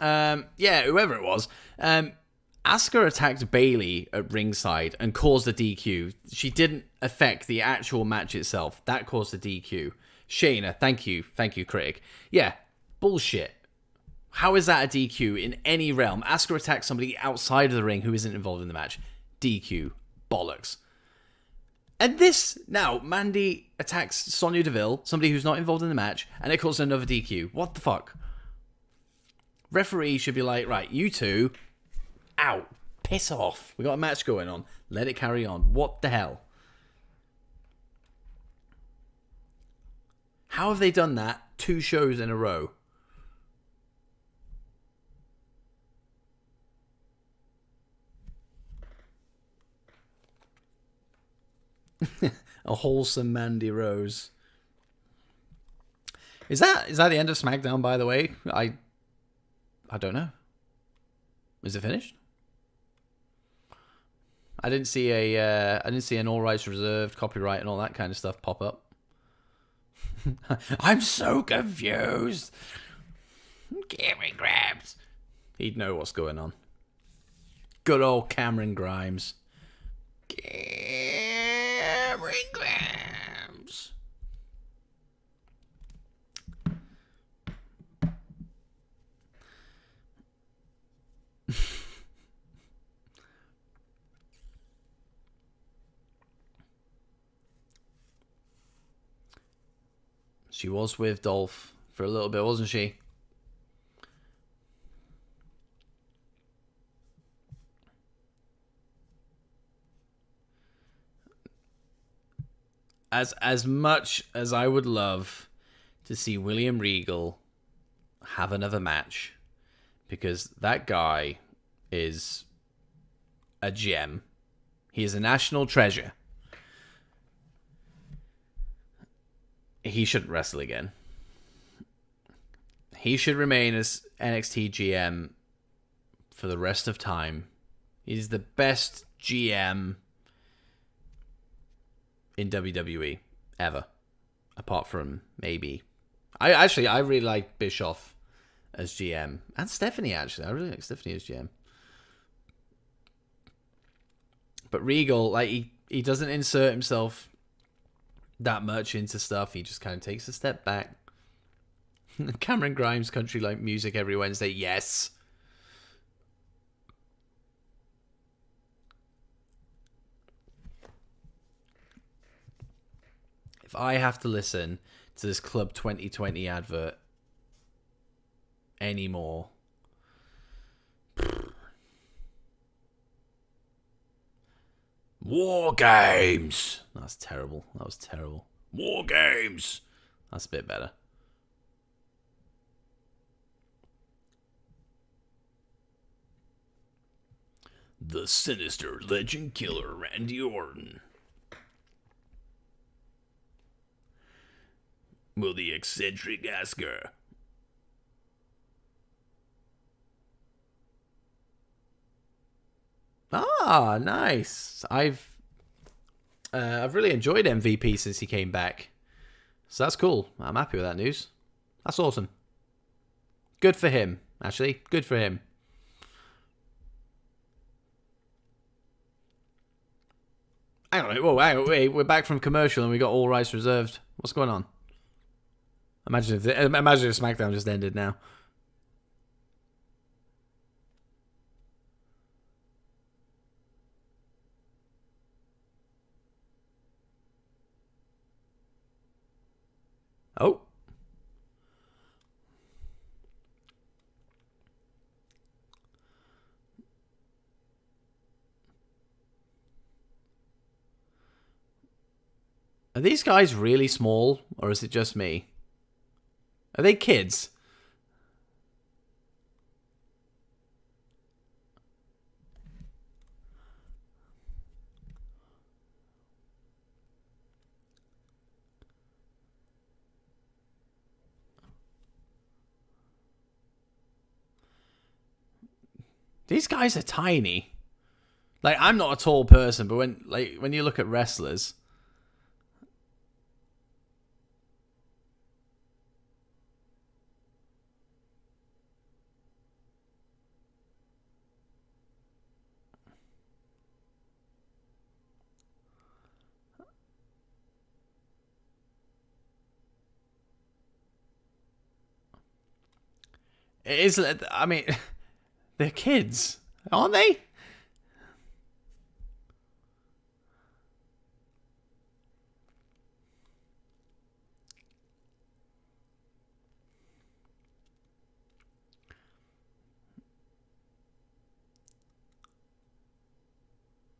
Yeah, whoever it was. Asuka attacked Bayley at ringside and caused a DQ. She didn't affect the actual match itself. That caused a DQ. Shayna, thank you, critic. Yeah, bullshit. How is that a DQ in any realm? Asuka attacks somebody outside of the ring who isn't involved in the match. DQ. Bollocks. And this, now, Mandy attacks Sonya Deville, somebody who's not involved in the match, and it causes another DQ. What the fuck? Referee should be like, right, you two, out, piss off. We got a match going on. Let it carry on. What the hell? How have they done that 2 shows in a row? A wholesome Mandy Rose. Is that the end of SmackDown, by the way? I don't know. Is it finished? I didn't see an all rights reserved, copyright, and all that kind of stuff pop up. I'm so confused. Cameron Grimes. He'd know what's going on. Good old Cameron Grimes. Cameron Grimes. She was with Dolph for a little bit, wasn't she? as much as I would love to see William Regal have another match, because that guy is a gem. He is a national treasure. He shouldn't wrestle again. He should remain as NXT GM for the rest of time. He's the best GM in WWE ever, apart from maybe I really like Bischoff as GM, and Stephanie. Actually, I really like Stephanie as GM. But Regal, like, he doesn't insert himself that much into stuff. He just kind of takes a step back. Cameron Grimes, country like music every Wednesday. Yes. If I have to listen to this Club 2020 advert anymore, War Games. That's terrible. That was terrible. War Games. That's a bit better. The sinister legend killer Randy Orton. Will the eccentric asker? Ah, nice. I've really enjoyed MVP since he came back, so that's cool. I'm happy with that news. That's awesome. Good for him, actually. Good for him. Hang on, whoa, hang on, wait, we're back from commercial and we got all rights reserved. What's going on? Imagine if SmackDown just ended now. Oh. Are these guys really small, or is it just me? Are they kids? These guys are tiny. Like, I'm not a tall person, but when you look at wrestlers, it is. I mean, they're kids, aren't they?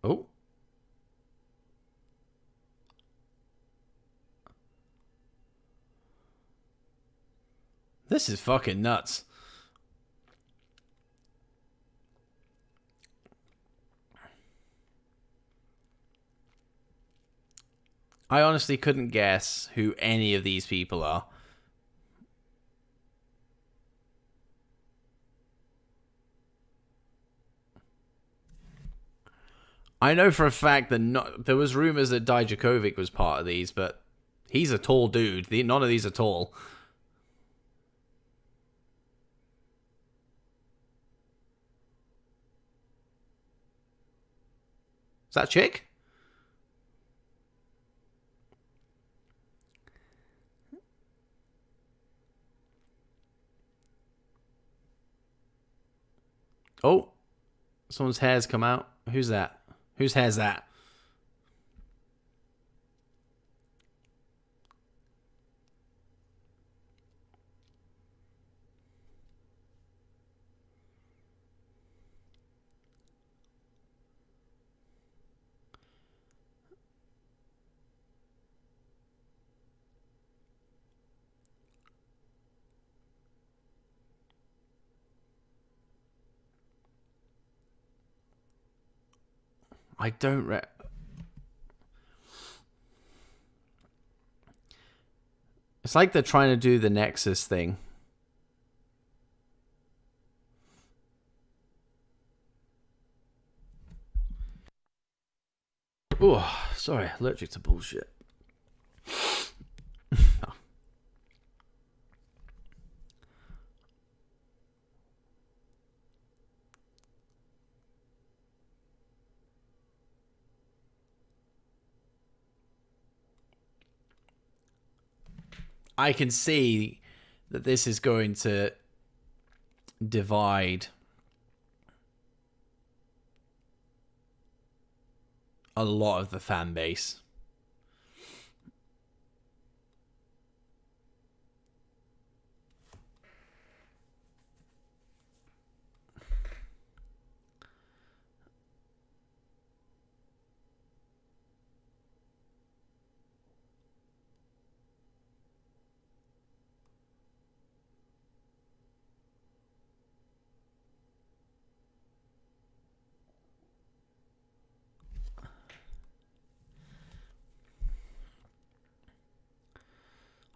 Oh. This is fucking nuts. I honestly couldn't guess who any of these people are. I know for a fact that there was rumors that Dijakovic was part of these, but he's a tall dude. None of these are tall. Is that chick? Oh, someone's hair's come out. Who's that? Whose hair's that? I don't... It's like they're trying to do the Nexus thing. Oh, sorry, allergic to bullshit. I can see that this is going to divide a lot of the fan base.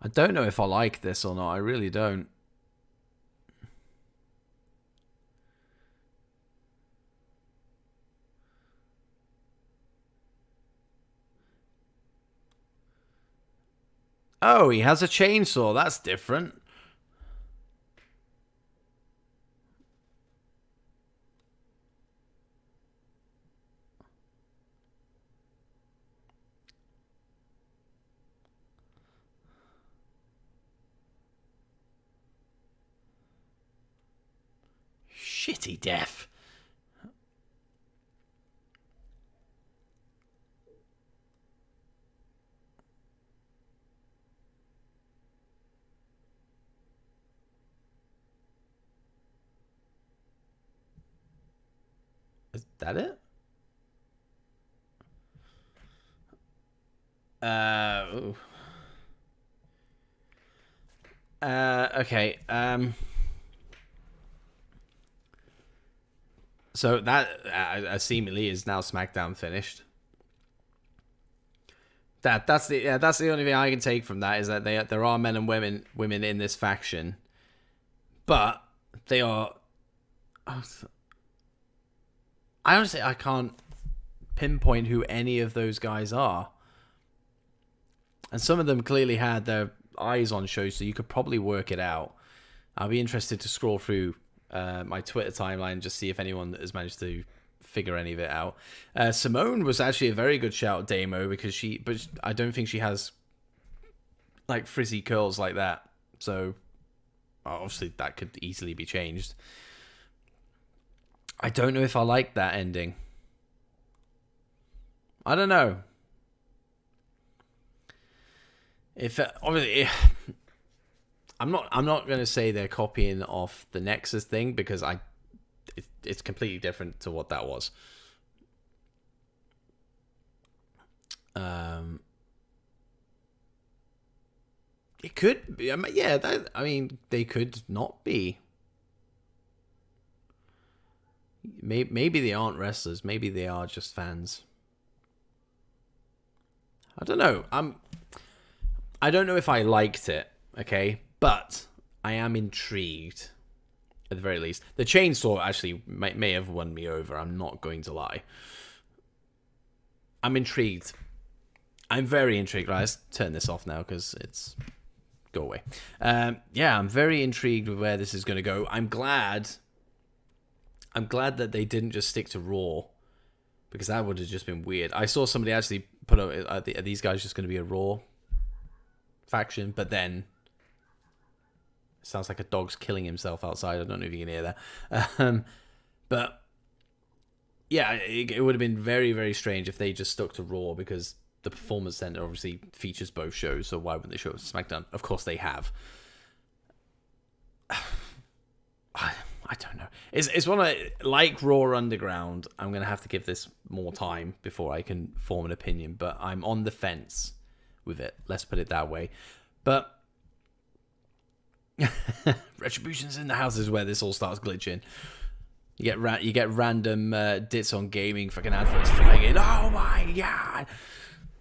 I don't know if I like this or not. I really don't. Oh, he has a chainsaw. That's different. Shitty death. Is that it? Ooh. Okay. So that seemingly is now SmackDown finished. That's the only thing I can take from that, is that there are men and women in this faction, but they are. I honestly, I can't pinpoint who any of those guys are, and some of them clearly had their eyes on shows, so you could probably work it out. I'll be interested to scroll through my Twitter timeline and just see if anyone has managed to figure any of it out. Simone was actually a very good shout, Damo, because but I don't think she has like frizzy curls like that. So obviously that could easily be changed. I don't know if I like that ending. I don't know. If obviously, I'm not going to say they're copying off the Nexus thing, because it's completely different to what that was. It could be. Yeah, I mean, they could not be. Maybe they aren't wrestlers. Maybe they are just fans. I don't know. I don't know if I liked it, okay? But I am intrigued, at the very least. The chainsaw actually may have won me over. I'm not going to lie. I'm intrigued. I'm very intrigued. Right, let's turn this off now because it's... Go away. Yeah, I'm very intrigued with where this is going to go. I'm glad that they didn't just stick to Raw, because that would have just been weird. I saw somebody actually put up, are these guys just going to be a Raw faction? But then it sounds like a dog's killing himself outside. I don't know if you can hear that. But yeah, it would have been very, very strange if they just stuck to Raw, because the Performance Center obviously features both shows, so why wouldn't they show up to SmackDown? Of course they have. I don't know. It's one of, like Raw Underground, I'm going to have to give this more time before I can form an opinion, but I'm on the fence with it. Let's put it that way. But Retribution's in the house is where this all starts glitching. You get random Dits on Gaming fucking adverts flying in. Oh my god!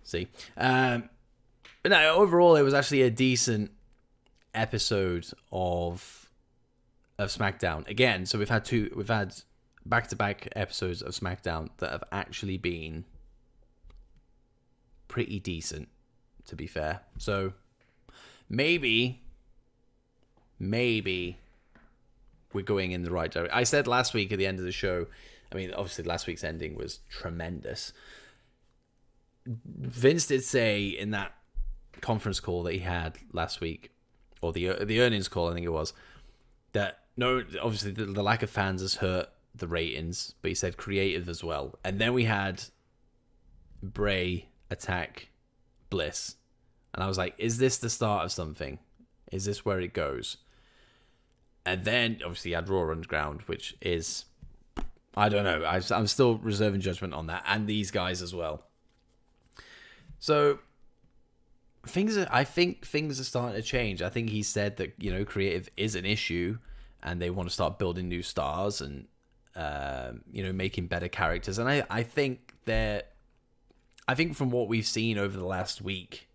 See, but no. Overall, it was actually a decent episode of SmackDown. Again, so we've had back-to-back episodes of SmackDown that have actually been pretty decent, to be fair. So maybe we're going in the right direction. I said last week at the end of the show, I mean, obviously last week's ending was tremendous. Vince did say in that conference call that he had last week, or the earnings call, I think it was, that no, obviously the lack of fans has hurt the ratings, but he said creative as well. And then we had Bray attack Bliss, and I was like, is this the start of something? Is this where it goes? And then obviously you had Raw Underground, which is, I don't know, I'm still reserving judgment on that, and these guys as well. So I think things are starting to change. I think he said that, you know, creative is an issue, and they want to start building new stars and you know, making better characters. And I think from what we've seen over the last week,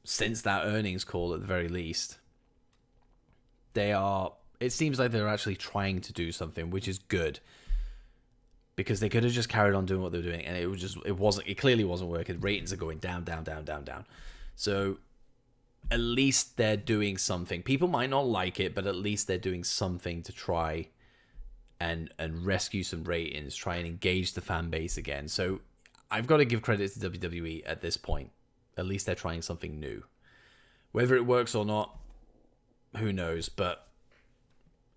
since that earnings call at the very least, it seems like they're actually trying to do something, which is good, because they could have just carried on doing what they were doing, and it clearly wasn't working. Ratings are going down. So at least they're doing something. People might not like it, but at least they're doing something to try and rescue some ratings, try and engage the fan base again. So I've got to give credit to WWE at this point. At least they're trying something new. Whether it works or not, who knows? But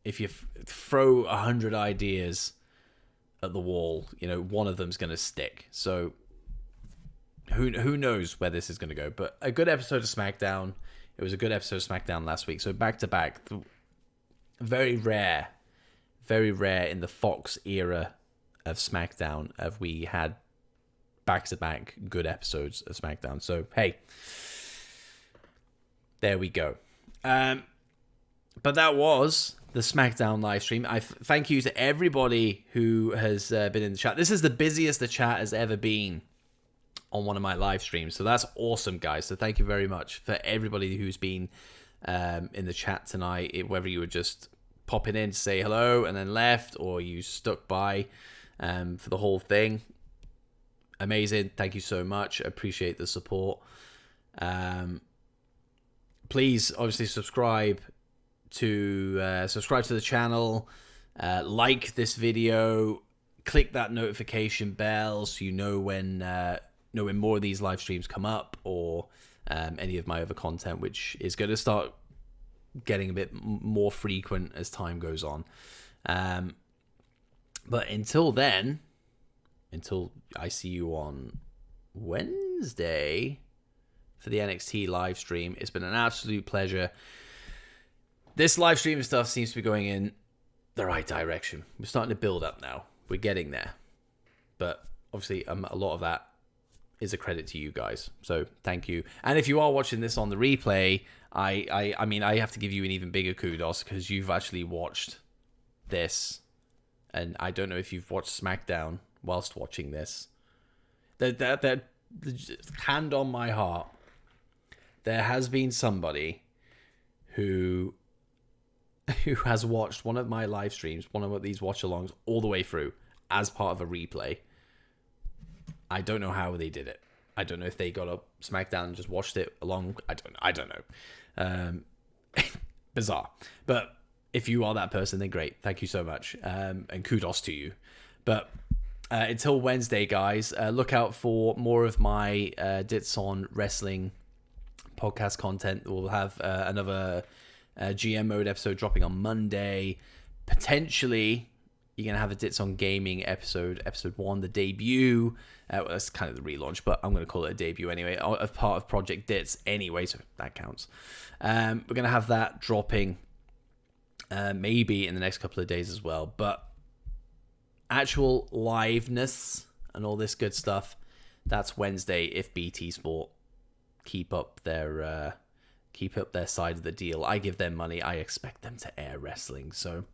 if you throw 100 ideas at the wall, you know, one of them's going to stick. So who knows where this is going to go? But a good episode of SmackDown. It was a good episode of SmackDown last week. So back to back, very rare in the Fox era of SmackDown have we had back-to-back good episodes of SmackDown. So hey, there we go. But that was the SmackDown live stream. I thank you to everybody who has been in the chat. This is the busiest the chat has ever been on one of my live streams. So that's awesome, guys. So thank you very much for everybody who's been in the chat tonight, whether you were just popping in to say hello and then left, or you stuck by for the whole thing. Amazing. Thank you so much. I appreciate the support. Please, obviously, subscribe to the channel, like this video, click that notification bell so you know when more of these live streams come up, or any of my other content, which is going to start getting a bit more frequent as time goes on. But until then, until I see you on Wednesday for the NXT live stream, it's been an absolute pleasure. This live stream stuff seems to be going in the right direction. We're starting to build up now. We're getting there. But obviously, a lot of that is a credit to you guys. So thank you. And if you are watching this on the replay, I mean, I have to give you an even bigger kudos, because you've actually watched this. And I don't know if you've watched SmackDown whilst watching this. That hand on my heart, there has been somebody who has watched one of my live streams, one of these watch-alongs, all the way through as part of a replay. I don't know how they did it. I don't know if they got up SmackDown and just watched it along. I don't know. Bizarre. But if you are that person, then great. Thank you so much. And kudos to you. But until Wednesday, guys, look out for more of my Dits on Wrestling podcast content. We'll have another GM mode episode dropping on Monday. Potentially, you're going to have a Dits on Gaming episode 1, the debut. That's kind of the relaunch, but I'm going to call it a debut anyway, as part of Project Dits anyway, so that counts. We're going to have that dropping maybe in the next couple of days as well. But actual liveness and all this good stuff, that's Wednesday if BT Sport keep up their side of the deal. I give them money. I expect them to air wrestling, so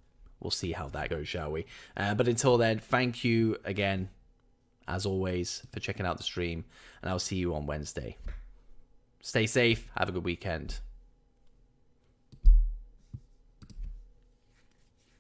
we'll see how that goes, shall we? But until then, thank you again, as always, for checking out the stream, and I'll see you on Wednesday. Stay safe. Have a good weekend.